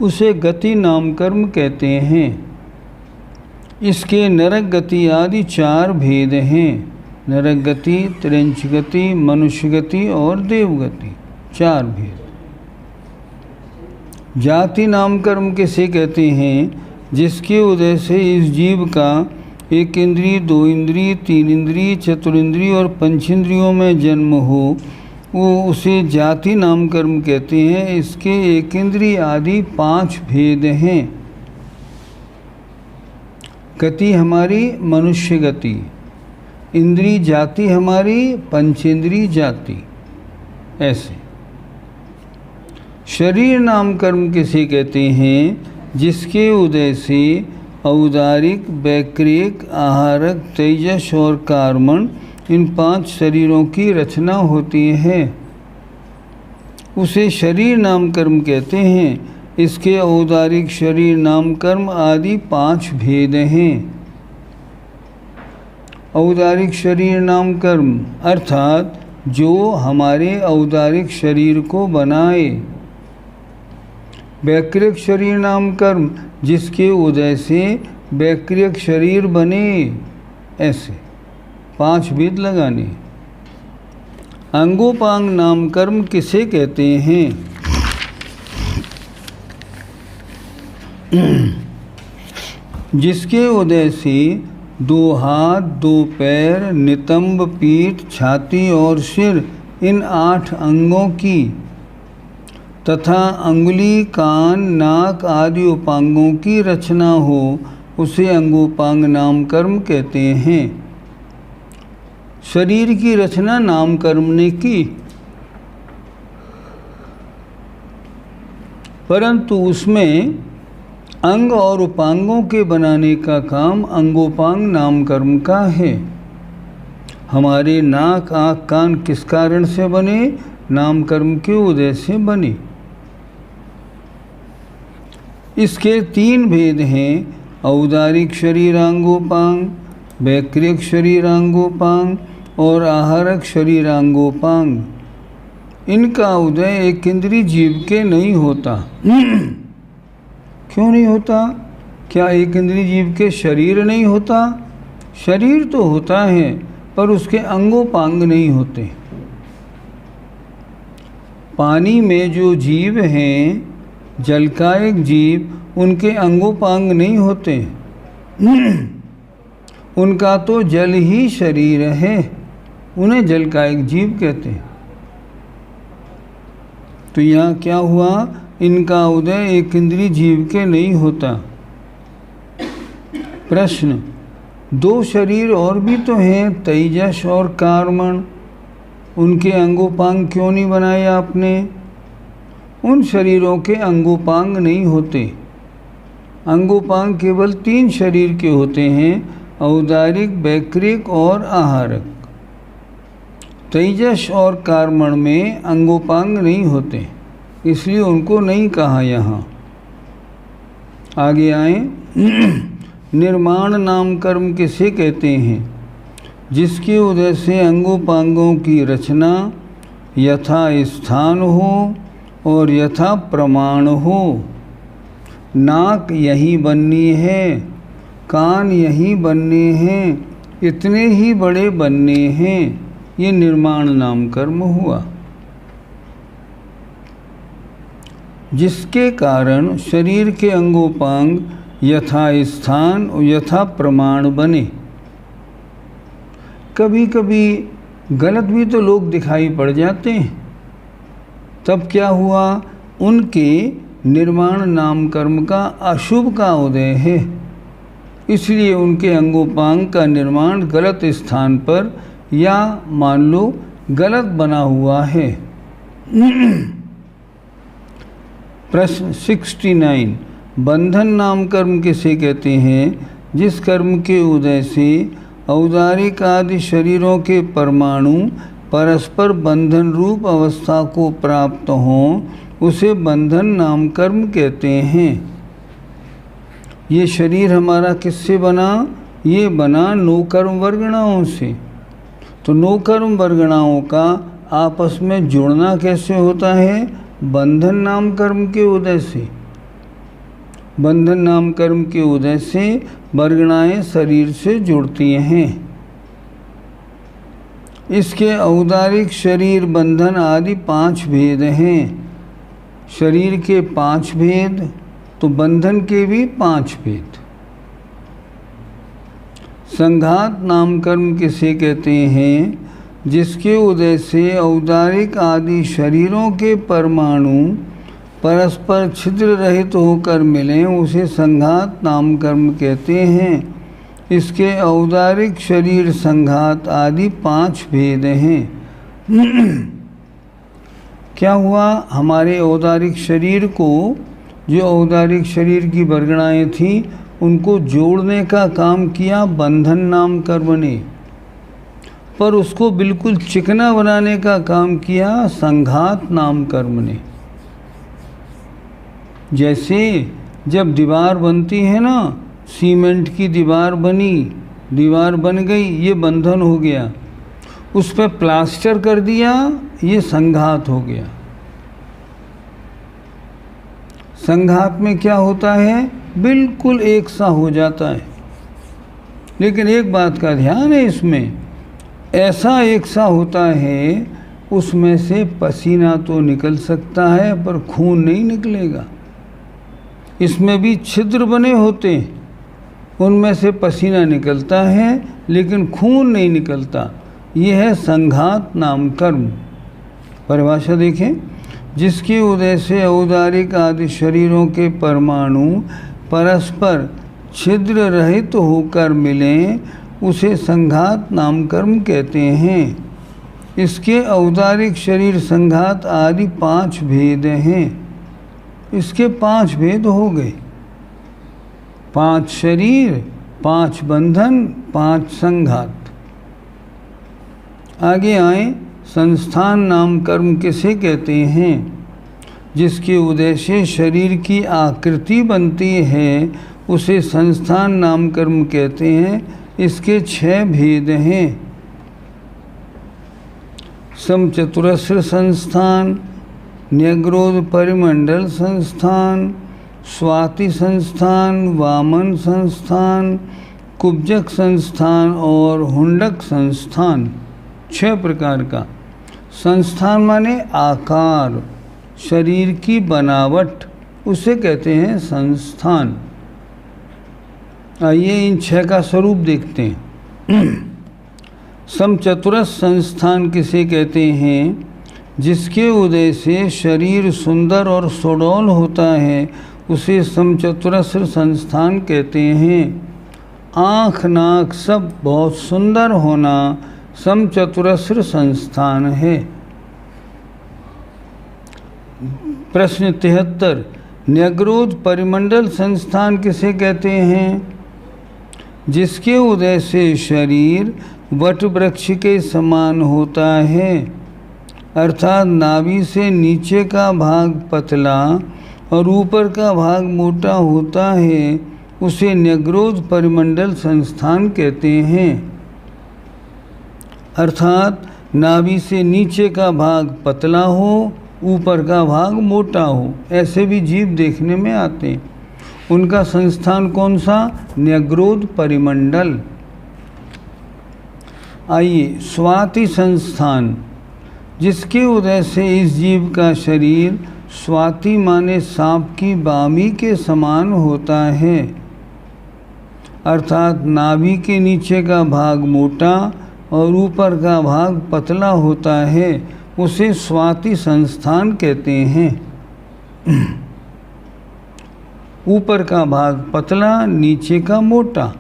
उसे गति नाम कर्म कहते हैं। इसके नरक गति आदि 4 भेद हैं। नरक गति, त्रिंच गति, मनुष्य गति और देवगति, 4 भेद। जाति नाम कर्म किसे कहते हैं? जिसके उदय से इस जीव का 1 इंद्रिय, 2 इंद्रिय, 3 इंद्रिय, चतुरिंद्रिय और पंचेंद्रियों में जन्म हो, वो उसे जाति नाम कर्म कहते हैं। इसके 1 इंद्रिय आदि 5 भेद हैं। गति हमारी मनुष्य गति, इंद्रिय जाति हमारी पंचेंद्रिय जाति, ऐसे। शरीर नाम कर्म किसे कहते हैं? जिसके उदय से औदारिक, वैक्रियक, आहारक, तेजस और कार्मण इन 5 शरीरों की रचना होती है, उसे शरीर नाम कर्म कहते हैं। इसके औदारिक, शरीर नाम कर्म आदि 5 भेद हैं। औदारिक शरीर नाम कर्म अर्थात जो हमारे औदारिक शरीर को बनाए। वैक्रियक शरीर नाम कर्म जिसके उदय से वैक्रियक शरीर बने, ऐसे 5 भेद लगाने। अंगोपांग नाम कर्म किसे कहते हैं? जिसके उदय से 2 हाथ, 2 पैर, नितंब, पीठ, छाती और सिर इन 8 अंगों की तथा अंगुली, कान, नाक आदि उपांगों की रचना हो, उसे अंगोपांग नाम कर्म कहते हैं। शरीर की रचना नाम कर्म ने की, परंतु उसमें अंग और उपांगों के बनाने का काम अंगोपांग नाम कर्म का है। हमारे नाक, आँख, कान किस कारण से बने? नाम कर्म के उदय से बने। इसके 3 भेद हैं। औदारिक शरीरांगोपांग, वैक्रियक शरीरांगोपांग और आहारक शरीरांगोपांग। इनका उदय 1 इंद्रिय जीव के नहीं होता। क्यों नहीं होता? क्या 1 इंद्रिय जीव के शरीर नहीं होता? शरीर तो होता है, पर उसके अंगोपांग नहीं होते। पानी में जो जीव हैं, जलकायक जीव, उनके अंगोपांग नहीं होते। उनका तो जल ही शरीर है, उन्हें जलकायक जीव कहते हैं। तो यहाँ क्या हुआ? इनका उदय 1 इंद्रिय जीव के नहीं होता। प्रश्न, 2 शरीर और भी तो हैं, तेजस और कार्मण, उनके अंगोपांग क्यों नहीं बनाए आपने? उन शरीरों के अंगोपांग नहीं होते। अंगोपांग केवल 3 शरीर के होते हैं, औदारिक, वैक्रियक और आहारक। तेजस और कार्मण में अंगोपांग नहीं होते, इसलिए उनको नहीं कहा यहाँ। आगे आए। निर्माण नाम कर्म किसे कहते हैं? जिसके उदय से अंगोपांगों की रचना यथा स्थान हो और यथा प्रमाण हो। नाक यही बननी है, कान यही बनने हैं, इतने ही बड़े बनने हैं, ये निर्माण नाम कर्म हुआ। जिसके कारण शरीर के अंगोपांग यथा स्थान और यथा प्रमाण बने। कभी कभी गलत भी तो लोग दिखाई पड़ जाते हैं, तब क्या हुआ? उनके निर्माण नाम कर्म का अशुभ का उदय है, इसलिए उनके अंगोपांग का निर्माण गलत स्थान पर या मान लो गलत बना हुआ है। प्रश्न 69, बंधन नाम कर्म किसे कहते हैं? जिस कर्म के उदय से औदारिक आदि शरीरों के परमाणु परस्पर बंधन रूप अवस्था को प्राप्त हों, उसे बंधन नाम कर्म कहते हैं। ये शरीर हमारा किससे बना? ये बना नौकर्म वर्गणाओं से। तो नौकर्म वर्गणाओं का आपस में जुड़ना कैसे होता है? बंधन नाम कर्म के उदय से। बंधन नाम कर्म के उदय से वर्गणाएं शरीर से जुड़ती हैं। इसके औदारिक शरीर बंधन आदि 5 भेद हैं। शरीर के 5 भेद तो बंधन के भी 5 भेद। संघात नाम कर्म किसे कहते हैं? जिसके उदय से औदारिक आदि शरीरों के परमाणु परस्पर छिद्र रहित होकर मिलें, उसे संघात नाम कर्म कहते हैं। इसके औदारिक शरीर संघात आदि 5 भेद हैं। क्या हुआ? हमारे औदारिक शरीर को, जो औदारिक शरीर की वर्गणाएं थीं, उनको जोड़ने का काम किया बंधन नाम कर्म ने, पर उसको बिल्कुल चिकना बनाने का काम किया संघात नाम कर्म ने। जैसे जब दीवार बनती है ना, सीमेंट की दीवार बनी, दीवार बन गई, ये बंधन हो गया। उस पर प्लास्टर कर दिया, ये संघात हो गया। संघात में क्या होता है? बिल्कुल एक सा हो जाता है। लेकिन एक बात का ध्यान है, इसमें ऐसा एक सा होता है, उसमें से पसीना तो निकल सकता है पर खून नहीं निकलेगा। इसमें भी छिद्र बने होते हैं, उनमें से पसीना निकलता है लेकिन खून नहीं निकलता। यह है संघात नाम कर्म। परिभाषा देखें, जिसके उदय से औदारिक आदि शरीरों के परमाणु परस्पर छिद्र रहित होकर मिलें, उसे संघात नाम कर्म कहते हैं। इसके औदारिक शरीर संघात आदि 5 भेद हैं। इसके 5 भेद हो गए, 5 शरीर, 5 बंधन, 5 संघात। आगे आए, संस्थान नाम कर्म किसे कहते हैं? जिसके उदय से शरीर की आकृति बनती है, उसे संस्थान नाम कर्म कहते हैं। इसके 6 भेद हैं। समचतुरस्र संस्थान, न्यग्रोध परिमंडल संस्थान, स्वाति संस्थान, वामन संस्थान, कुब्जक संस्थान और हुंडक संस्थान। 6 प्रकार का संस्थान माने आकार, शरीर की बनावट, उसे कहते हैं संस्थान। आइए इन 6 का स्वरूप देखते हैं। समचतुरस संस्थान किसे कहते हैं? जिसके उदय से शरीर सुंदर और सुडौल होता है, उसे समचतुरस्र संस्थान कहते हैं। आँख नाक सब बहुत सुंदर होना समचतुरस्र संस्थान है। प्रश्न 73, न्यग्रोध परिमंडल संस्थान किसे कहते हैं? जिसके उदय से शरीर वट वृक्ष के समान होता है, अर्थात नाभि से नीचे का भाग पतला और ऊपर का भाग मोटा होता है, उसे न्यग्रोध परिमंडल संस्थान कहते हैं। अर्थात नाभि से नीचे का भाग पतला हो, ऊपर का भाग मोटा हो। ऐसे भी जीव देखने में आते हैं। उनका संस्थान कौन सा? न्यग्रोध परिमंडल। आइए, स्वाति संस्थान, जिसके उदय से इस जीव का शरीर स्वाति माने सांप की बामी के समान होता है, अर्थात नाभि के नीचे का भाग मोटा और ऊपर का भाग पतला होता है, उसे स्वाति संस्थान कहते हैं। ऊपर का भाग पतला, नीचे का मोटा।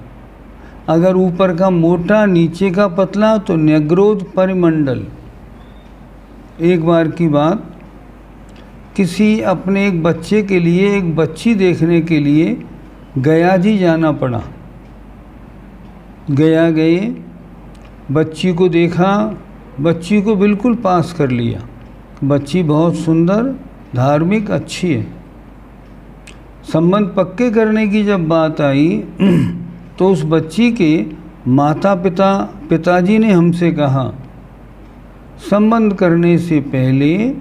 अगर ऊपर का मोटा, नीचे का पतला, तो न्यग्रोध परिमंडल। एक बार की बात, किसी अपने एक बच्चे के लिए एक बच्ची देखने के लिए गया जी जाना पड़ा। गया गए, बच्ची को देखा, बच्ची को बिल्कुल पास कर लिया। बच्ची बहुत सुंदर, धार्मिक, अच्छी है। संबंध पक्के करने की जब बात आई तो उस बच्ची के पिताजी ने हमसे कहा, संबंध करने से पहले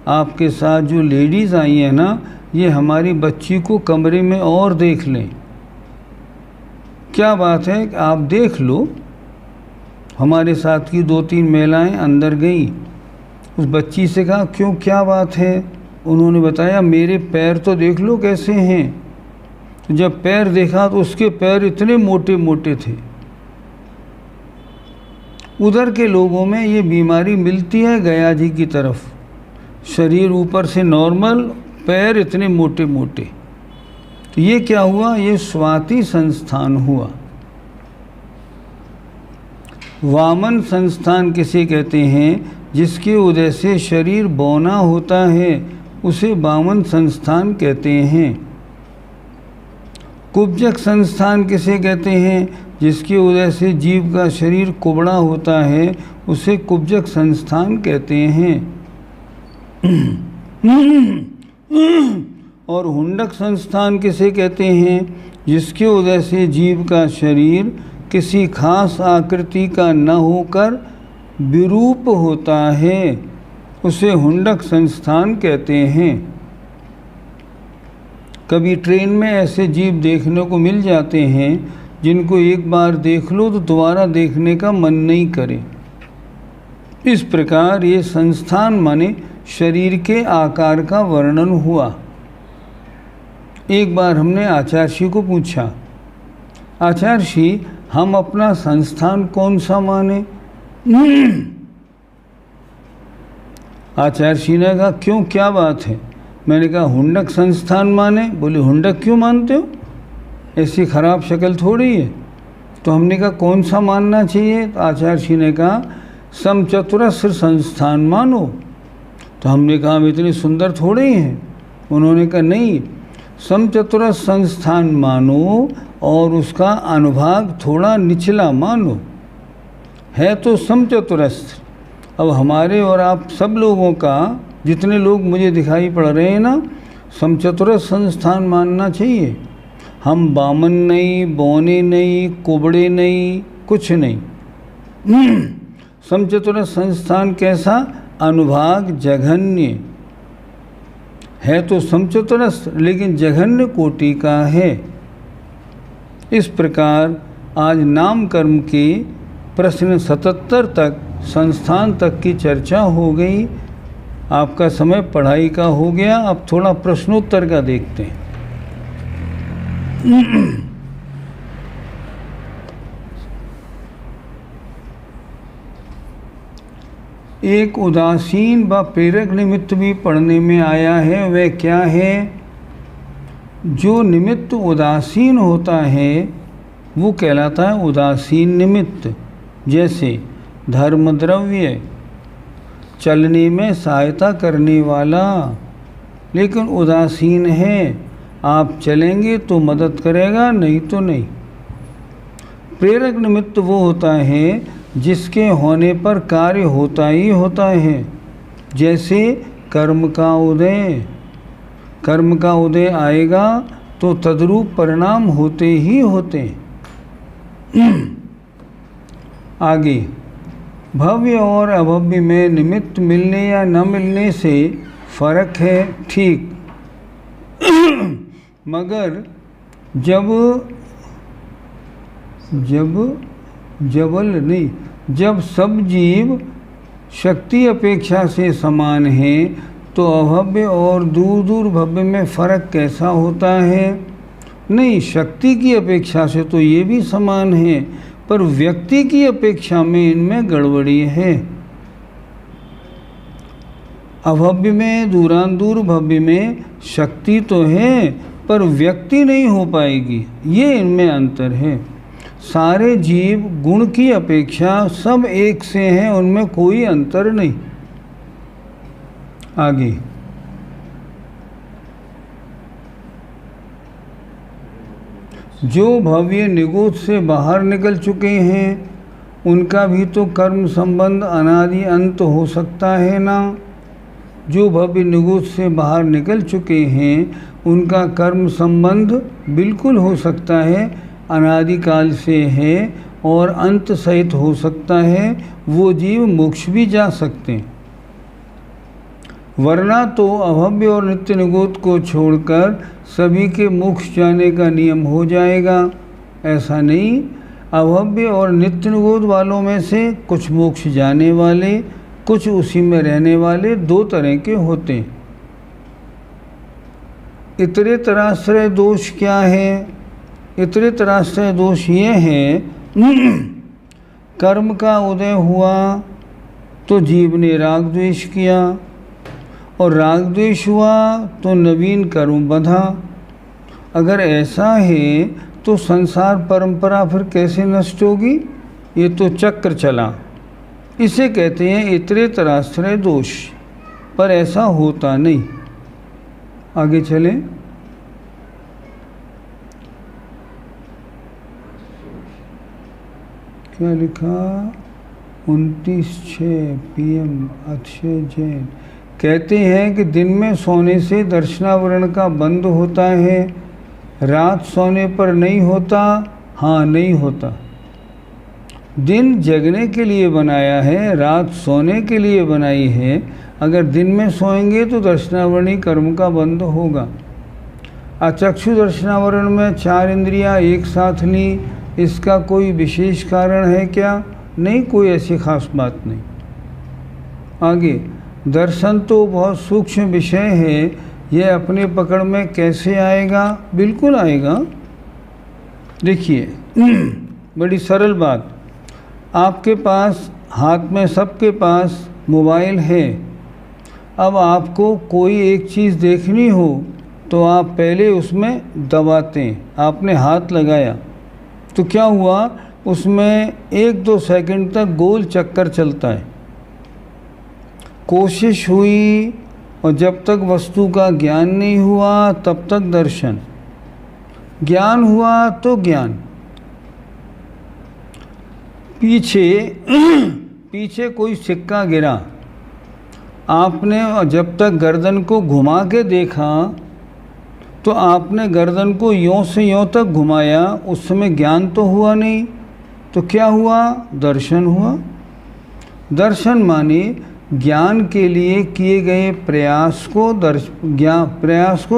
आपके साथ जो लेडीज़ आई हैं ना, ये हमारी बच्ची को कमरे में और देख लें। क्या बात है कि आप देख लो। हमारे साथ की 2-3 महिलाएं अंदर गई, उस बच्ची से कहा क्यों, क्या बात है? उन्होंने बताया मेरे पैर तो देख लो कैसे हैं। तो जब पैर देखा तो उसके पैर इतने मोटे मोटे थे। उधर के लोगों में ये बीमारी मिलती है गया जी की तरफ, शरीर ऊपर से नॉर्मल, पैर इतने मोटे मोटे। तो ये क्या हुआ? ये स्वाति संस्थान हुआ। वामन संस्थान किसे कहते हैं? जिसके उदय से शरीर बौना होता है, उसे वामन संस्थान कहते हैं। कुब्जक संस्थान किसे कहते हैं? जिसके उदय से जीव का शरीर कुबड़ा होता है, उसे कुब्जक संस्थान कहते हैं। और हुंडक संस्थान किसे कहते हैं? जिसके उदय से जीव का शरीर किसी खास आकृति का न होकर विरूप होता है, उसे हुंडक संस्थान कहते हैं। कभी ट्रेन में ऐसे जीव देखने को मिल जाते हैं जिनको एक बार देख लो तो दोबारा देखने का मन नहीं करे। इस प्रकार ये संस्थान माने शरीर के आकार का वर्णन हुआ। एक बार हमने आचार्य को पूछा, आचार्य हम अपना संस्थान कौन सा माने? आचार्य ने कहा क्यों, क्या बात है? मैंने कहा हुंडक संस्थान माने। बोले हुंडक क्यों मानते हो? ऐसी खराब शक्ल थोड़ी है। तो हमने कहा कौन सा मानना चाहिए? तो आचार्य ने कहा समचतुरस्र संस्थान मानो। तो हमने कहा हम इतने सुंदर थोड़े ही हैं। उन्होंने कहा नहीं, समचतुरस्र संस्थान मानो और उसका अनुभाग थोड़ा निचला मानो। है तो समचतुरस्र। अब हमारे और आप सब लोगों का, जितने लोग मुझे दिखाई पड़ रहे हैं ना, समचतुरस्र संस्थान मानना चाहिए। हम बामन नहीं, बौने नहीं, कुबड़े नहीं, कुछ नहीं। समचतुरस्र संस्थान कैसा? अनुभाग जघन्य है तो समचतुरस्र, लेकिन जघन्य कोटि का है। इस प्रकार आज नाम कर्म के प्रश्न 77 तक, संस्थान तक की चर्चा हो गई। आपका समय पढ़ाई का हो गया। अब थोड़ा प्रश्नोत्तर का देखते हैं। एक उदासीन व प्रेरक निमित्त भी पढ़ने में आया है। वह क्या है? जो निमित्त उदासीन होता है वो कहलाता है उदासीन निमित्त। जैसे धर्म द्रव्य, चलने में सहायता करने वाला, लेकिन उदासीन है। आप चलेंगे तो मदद करेगा, नहीं तो नहीं। प्रेरक निमित्त वो होता है जिसके होने पर कार्य होता ही होता है। जैसे कर्म का उदय, कर्म का उदय आएगा तो तद्रूप परिणाम होते ही होते। आगे, भव्य और अभव्य में निमित्त मिलने या न मिलने से फर्क है, ठीक। मगर जब सब जीव शक्ति अपेक्षा से समान हैं, तो अभव्य और दूर दूर भव्य में फर्क कैसा होता है? नहीं, शक्ति की अपेक्षा से तो ये भी समान है, पर व्यक्ति की अपेक्षा में इनमें गड़बड़ी है। अभव्य में, दूरांदूर भव्य में शक्ति तो है, पर व्यक्ति नहीं हो पाएगी, ये इनमें अंतर है। सारे जीव गुण की अपेक्षा सब एक से हैं, उनमें कोई अंतर नहीं। आगे, जो भव्य निगूढ़ से बाहर निकल चुके हैं, उनका भी तो कर्म संबंध अनादि अंत हो सकता है ना। जो भव्य निगूढ़ से बाहर निकल चुके हैं, उनका कर्म संबंध बिल्कुल हो सकता है, अनादिकाल से है और अंत सहित हो सकता है। वो जीव मोक्ष भी जा सकते हैं। वरना तो अभव्य और नित्य निगोद को छोड़कर सभी के मोक्ष जाने का नियम हो जाएगा। ऐसा नहीं, अभव्य और नित्य निगोद वालों में से कुछ मोक्ष जाने वाले, कुछ उसी में रहने वाले, दो तरह के होते हैं। इतरेतराश्रय दोष क्या है? इतरेतराश्रय दोष ये है, कर्म का उदय हुआ तो जीव ने राग द्वेष किया, और राग द्वेष हुआ तो नवीन कर्म बंधा। अगर ऐसा है तो संसार परंपरा फिर कैसे नष्ट होगी? ये तो चक्र चला। इसे कहते हैं इतरेतराश्रय दोष। पर ऐसा होता नहीं। आगे चलें। क्या लिखा? 29/6 PM अक्षय जैन कहते हैं कि दिन में सोने से दर्शनावरण का बंद होता है, रात सोने पर नहीं होता। हाँ, नहीं होता। दिन जगने के लिए बनाया है, रात सोने के लिए बनाई है। अगर दिन में सोएंगे तो दर्शनावरणी कर्म का बंद होगा। अचक्षु दर्शनावरण में 4 इंद्रियां एक साथ ली, इसका कोई विशेष कारण है क्या? नहीं, कोई ऐसी खास बात नहीं। आगे, दर्शन तो बहुत सूक्ष्म विषय है, यह अपने पकड़ में कैसे आएगा? बिल्कुल आएगा। देखिए, बड़ी सरल बात। आपके पास, हाथ में सबके पास मोबाइल है। अब आपको कोई एक चीज़ देखनी हो तो आप पहले उसमें दबाते हैं। आपने हाथ लगाया तो क्या हुआ? उसमें 1-2 सेकंड तक गोल चक्कर चलता है। कोशिश हुई और जब तक वस्तु का ज्ञान नहीं हुआ तब तक दर्शन, ज्ञान हुआ तो ज्ञान। पीछे कोई सिक्का गिरा, आपने जब तक गर्दन को घुमा के देखा तो आपने गर्दन को यों से यों तक घुमाया, उस समय ज्ञान तो हुआ नहीं। तो क्या हुआ? दर्शन हुआ। दर्शन माने ज्ञान के लिए किए गए प्रयास को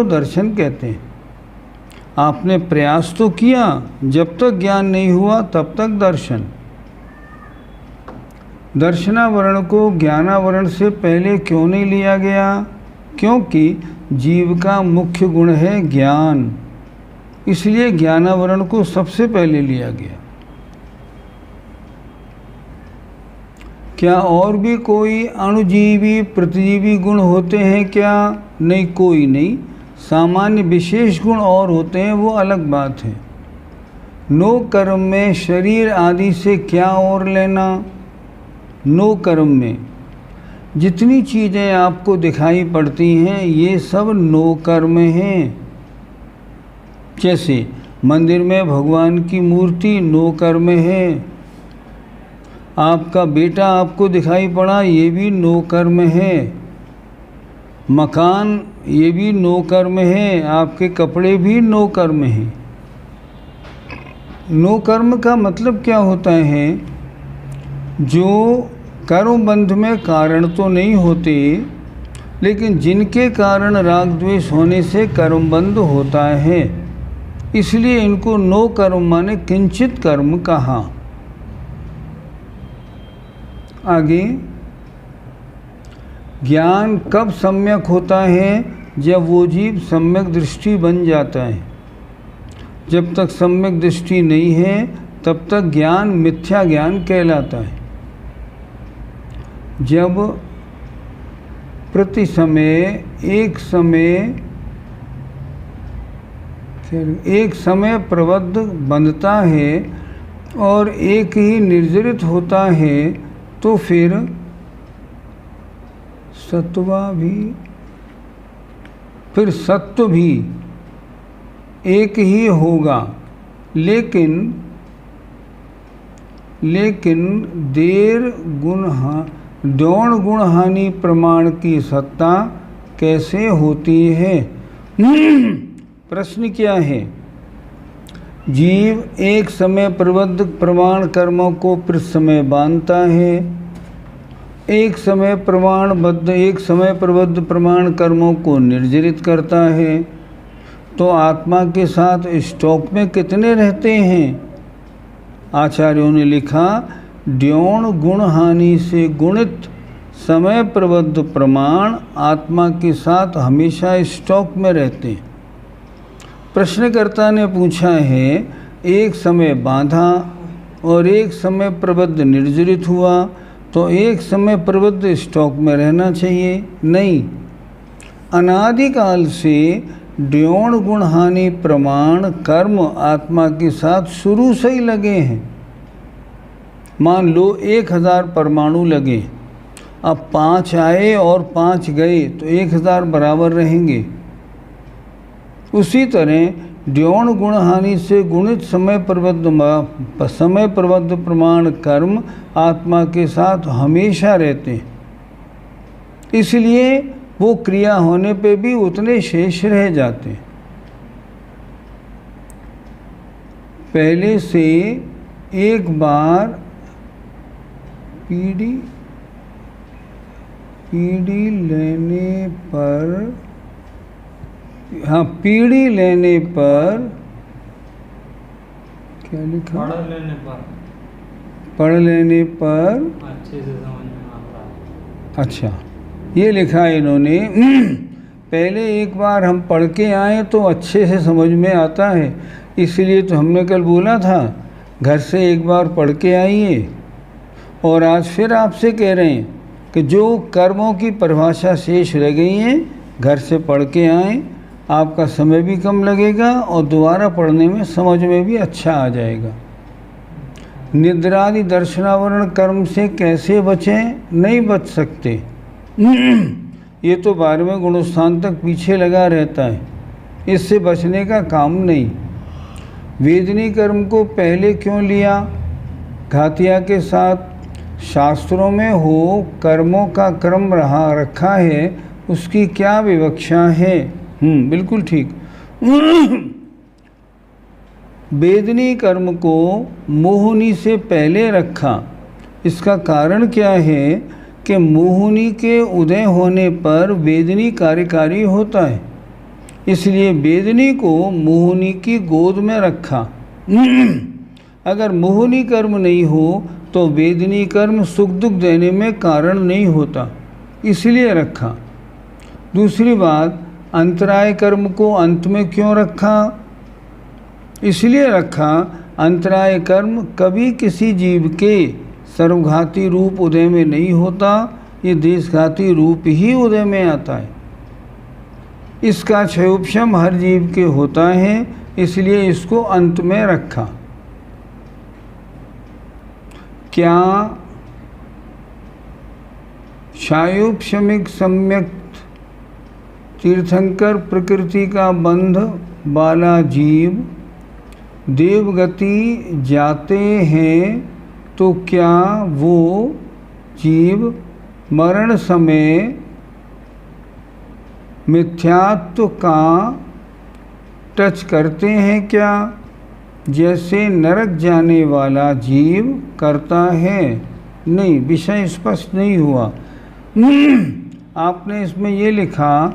दर्शन कहते हैं। आपने प्रयास तो किया, जब तक ज्ञान नहीं हुआ तब तक दर्शन। दर्शनावरण को ज्ञानावरण से पहले क्यों नहीं लिया गया? क्योंकि जीव का मुख्य गुण है ज्ञान, इसलिए ज्ञानावरण को सबसे पहले लिया गया। क्या और भी कोई अणुजीवी प्रतिजीवी गुण होते हैं क्या? नहीं, कोई नहीं। सामान्य विशेष गुण और होते हैं, वो अलग बात है। नो कर्म में शरीर आदि से क्या और लेना? नो कर्म में जितनी चीज़ें आपको दिखाई पड़ती हैं ये सब नो कर्म हैं। जैसे मंदिर में भगवान की मूर्ति नो कर्म है, आपका बेटा आपको दिखाई पड़ा ये भी नो कर्म है, मकान ये भी नो कर्म है, आपके कपड़े भी नो कर्म हैं। नो कर्म का मतलब क्या होता है? जो कर्म बंध में कारण तो नहीं होते, लेकिन जिनके कारण राग द्वेष होने से कर्म बंध होता है, इसलिए इनको नो कर्म माने किंचित कर्म कहा। आगे, ज्ञान कब सम्यक होता है? जब वो जीव सम्यक दृष्टि बन जाता है। जब तक सम्यक दृष्टि नहीं है तब तक ज्ञान मिथ्या ज्ञान कहलाता है। जब प्रति समय एक समय प्रबद्ध बंधता है और एक ही निर्जरित होता है तो फिर सत्व भी एक ही होगा, लेकिन दौड़ गुण हानि प्रमाण की सत्ता कैसे होती है? प्रश्न क्या है? जीव एक समय प्रबद्ध प्रमाण कर्मों को प्रसमय बांधता है एक समय प्रबद्ध प्रमाण कर्मों को निर्जरित करता है, तो आत्मा के साथ स्टॉक में कितने रहते हैं? आचार्यों ने लिखा, द्योण गुण हानि से गुणित समय प्रबद्ध प्रमाण आत्मा के साथ हमेशा स्टॉक में रहते हैं। प्रश्नकर्ता ने पूछा है, एक समय बांधा और एक समय प्रबद्ध निर्जरित हुआ, तो एक समय प्रबद्ध स्टॉक में रहना चाहिए? नहीं, अनादिकाल से द्योण गुण हानि प्रमाण कर्म आत्मा के साथ शुरू से ही लगे हैं। मान लो 1000 परमाणु लगे, अब 5 आए और 5 गए तो 1000 बराबर रहेंगे। उसी तरह द्योण गुण हानि से गुणित समय प्रबद्ध प्रमाण कर्म आत्मा के साथ हमेशा रहते हैं, इसलिए वो क्रिया होने पे भी उतने शेष रह जाते हैं। पहले से एक बार पीढ़ी लेने पर, हाँ, पीढ़ी लेने पर क्या लिखा? पढ़ लेने पर अच्छे से समझ में आता है। अच्छा, ये लिखा है इन्होंने। पहले एक बार हम पढ़ के आए तो अच्छे से समझ में आता है, इसलिए तो हमने कल बोला था घर से एक बार पढ़ के आइए, और आज फिर आपसे कह रहे हैं कि जो कर्मों की परिभाषा शेष रह गई हैं घर से पढ़ के आएँ, आपका समय भी कम लगेगा और दोबारा पढ़ने में समझ में भी अच्छा आ जाएगा। निद्रादि दर्शनावरण कर्म से कैसे बचें? नहीं बच सकते। ये तो 12वें गुणस्थान तक पीछे लगा रहता है, इससे बचने का काम नहीं। वेदनी कर्म को पहले क्यों लिया घातिया के साथ? शास्त्रों में हो कर्मों का क्रम रखा है, उसकी क्या विवक्षा है? बिल्कुल ठीक। वेदनी कर्म को मोहिनी से पहले रखा, इसका कारण क्या है कि मोहिनी के उदय होने पर वेदनी कार्यकारी होता है, इसलिए वेदनी को मोहिनी की गोद में रखा। अगर मोहिनी कर्म नहीं हो तो वेदनी कर्म सुख दुख देने में कारण नहीं होता, इसलिए रखा। दूसरी बात, अंतराय कर्म को अंत में क्यों रखा? इसलिए रखा, अंतराय कर्म कभी किसी जीव के सर्वघाती रूप उदय में नहीं होता, ये देशघाती रूप ही उदय में आता है। इसका क्षयोपशम हर जीव के होता है, इसलिए इसको अंत में रखा। क्या क्षयोपशमिक सम्यक तीर्थंकर प्रकृति का बंध वाला जीव देवगति जाते हैं, तो क्या वो जीव मरण समय मिथ्यात्व का टच करते हैं क्या, जैसे नरक जाने वाला जीव करता है? नहीं, विषय स्पष्ट नहीं हुआ। आपने इसमें ये लिखा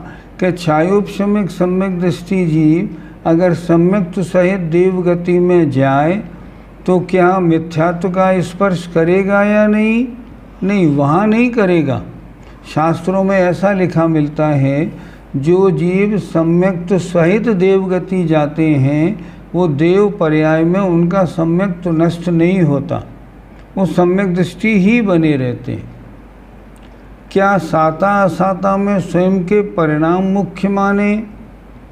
कि क्षयोपशमिक सम्यक दृष्टि जीव अगर सम्यक्त सहित देवगति में जाए तो क्या मिथ्यात्व का स्पर्श करेगा या नहीं? नहीं, वहाँ नहीं करेगा। शास्त्रों में ऐसा लिखा मिलता है, जो जीव सम्यक्त सहित देवगति जाते हैं वो देव पर्याय में उनका सम्यक्त नष्ट नहीं होता, वो सम्यक दृष्टि ही बने रहते हैं। क्या साता असाता में स्वयं के परिणाम मुख्य माने?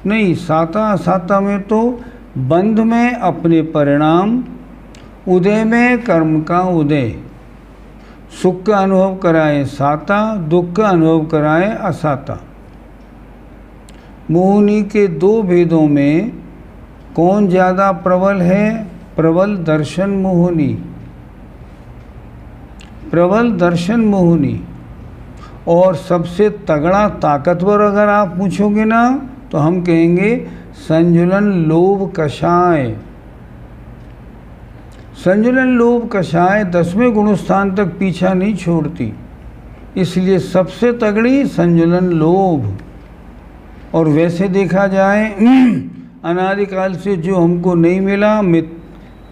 नहीं, साता असाता में तो बंध में अपने परिणाम, उदय में कर्म का उदय, सुख का अनुभव कराए साता, दुख का अनुभव कराए असाता। मोहिनी के 2 भेदों में कौन ज़्यादा प्रबल है? प्रबल दर्शन मोहिनी, प्रबल दर्शन मोहिनी। और सबसे तगड़ा ताकतवर अगर आप पूछोगे ना तो हम कहेंगे संजुलन लोभ कषाय। संजुलन लोभ कषाय 10वें गुणस्थान तक पीछा नहीं छोड़ती। इसलिए सबसे तगड़ी संजुलन लोभ। और वैसे देखा जाए अनादिकाल से जो हमको नहीं मिला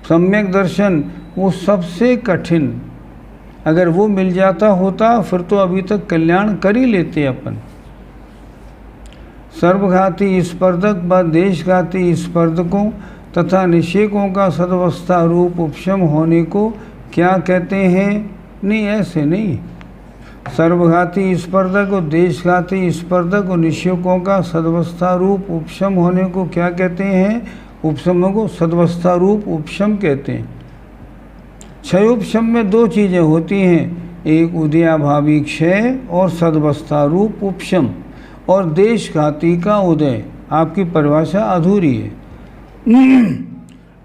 सम्यक दर्शन, वो सबसे कठिन। अगर वो मिल जाता होता फिर तो अभी तक कल्याण कर ही लेते अपन। सर्वघाती स्पर्धक व देशघाती स्पर्धकों तथा निषेकों का सदवस्था रूप उपशम होने को क्या कहते हैं? नहीं, ऐसे नहीं। सर्वघाती स्पर्धक और देशघाती स्पर्धक और निषेकों का सदवस्था रूप उपशम होने को क्या कहते हैं? उपशम को सदवस्था रूप उपशम कहते हैं। क्षय उपशम में दो चीज़ें होती हैं, एक उदयाभावी क्षय और सदवस्था रूप उपशम, और देशघाती का उदय। आपकी परिभाषा अधूरी है।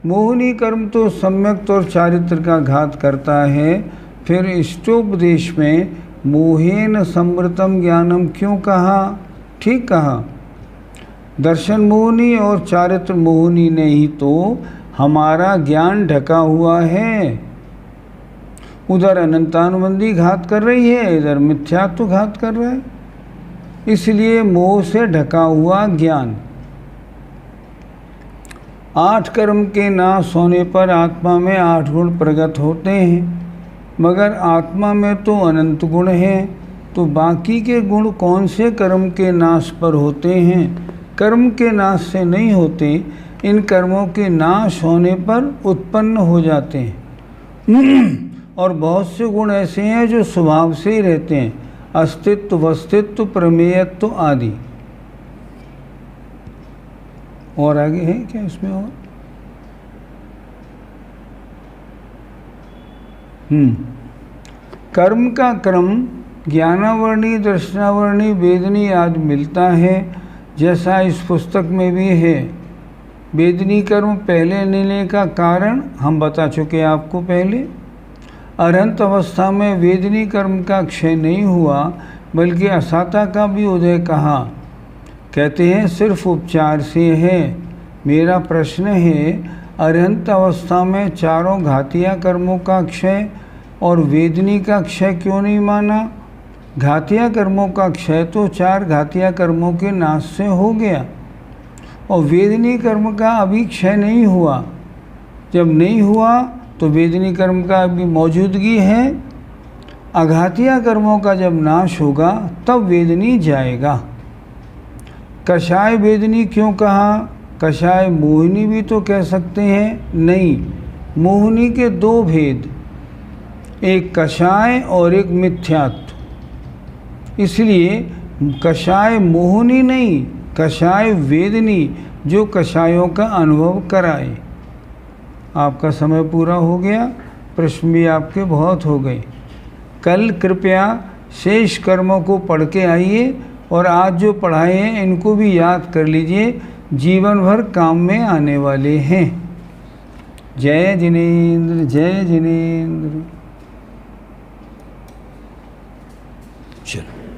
मोहिनी कर्म तो सम्यक और चारित्र का घात करता है। फिर इष्टोपदेश में मोहेन समृतम ज्ञानम क्यों कहा? ठीक कहा। दर्शन मोहिनी और चारित्र मोहिनी ने ही तो हमारा ज्ञान ढका हुआ है। उधर अनंतानुबंधी घात कर रही है, इधर मिथ्यात्व घात कर रहा है। इसलिए मोह से ढका हुआ ज्ञान। 8 कर्म के नाश होने पर आत्मा में 8 गुण प्रकट होते हैं, मगर आत्मा में तो अनंत गुण हैं, तो बाकी के गुण कौन से कर्म के नाश पर होते हैं? कर्म के नाश से नहीं होते, इन कर्मों के नाश होने पर उत्पन्न हो जाते हैं। और बहुत से गुण ऐसे हैं जो स्वभाव से ही रहते हैं, अस्तित्व, वस्तित्व, प्रमेयत्व आदि। और आगे है क्या इसमें? और कर्म का क्रम ज्ञानावर्णी, दर्शनावर्णी, वेदनी आदि मिलता है, जैसा इस पुस्तक में भी है। वेदनी कर्म पहले लेने का कारण हम बता चुके आपको पहले। अरहंत अवस्था में वेदनी कर्म का क्षय नहीं हुआ, बल्कि असाता का भी उदय कहा। कहते हैं सिर्फ उपचार से है। मेरा प्रश्न है, अरहंत अवस्था में चारों घातिया कर्मों का क्षय और वेदनी का क्षय क्यों नहीं माना? घातिया कर्मों का क्षय तो 4 घातिया कर्मों के नाश से हो गया, और वेदनी कर्म का अभी क्षय नहीं हुआ। जब नहीं हुआ तो वेदनी कर्म का अभी मौजूदगी है। अघातिया कर्मों का जब नाश होगा तब वेदनी जाएगा। कषाय वेदनी क्यों कहा? कषाय मोहिनी भी तो कह सकते हैं। नहीं, मोहिनी के 2 भेद, एक कषाय और एक मिथ्यात्व। इसलिए कषाय मोहिनी नहीं, कषाय वेदनी, जो कषायों का अनुभव कराए। आपका समय पूरा हो गया, प्रश्न भी आपके बहुत हो गए। कल कृपया शेष कर्मों को पढ़ के आइए, और आज जो पढ़ाए हैं इनको भी याद कर लीजिए, जीवन भर काम में आने वाले हैं। जय जिनेंद्र, जय जिनेंद्र। चलो।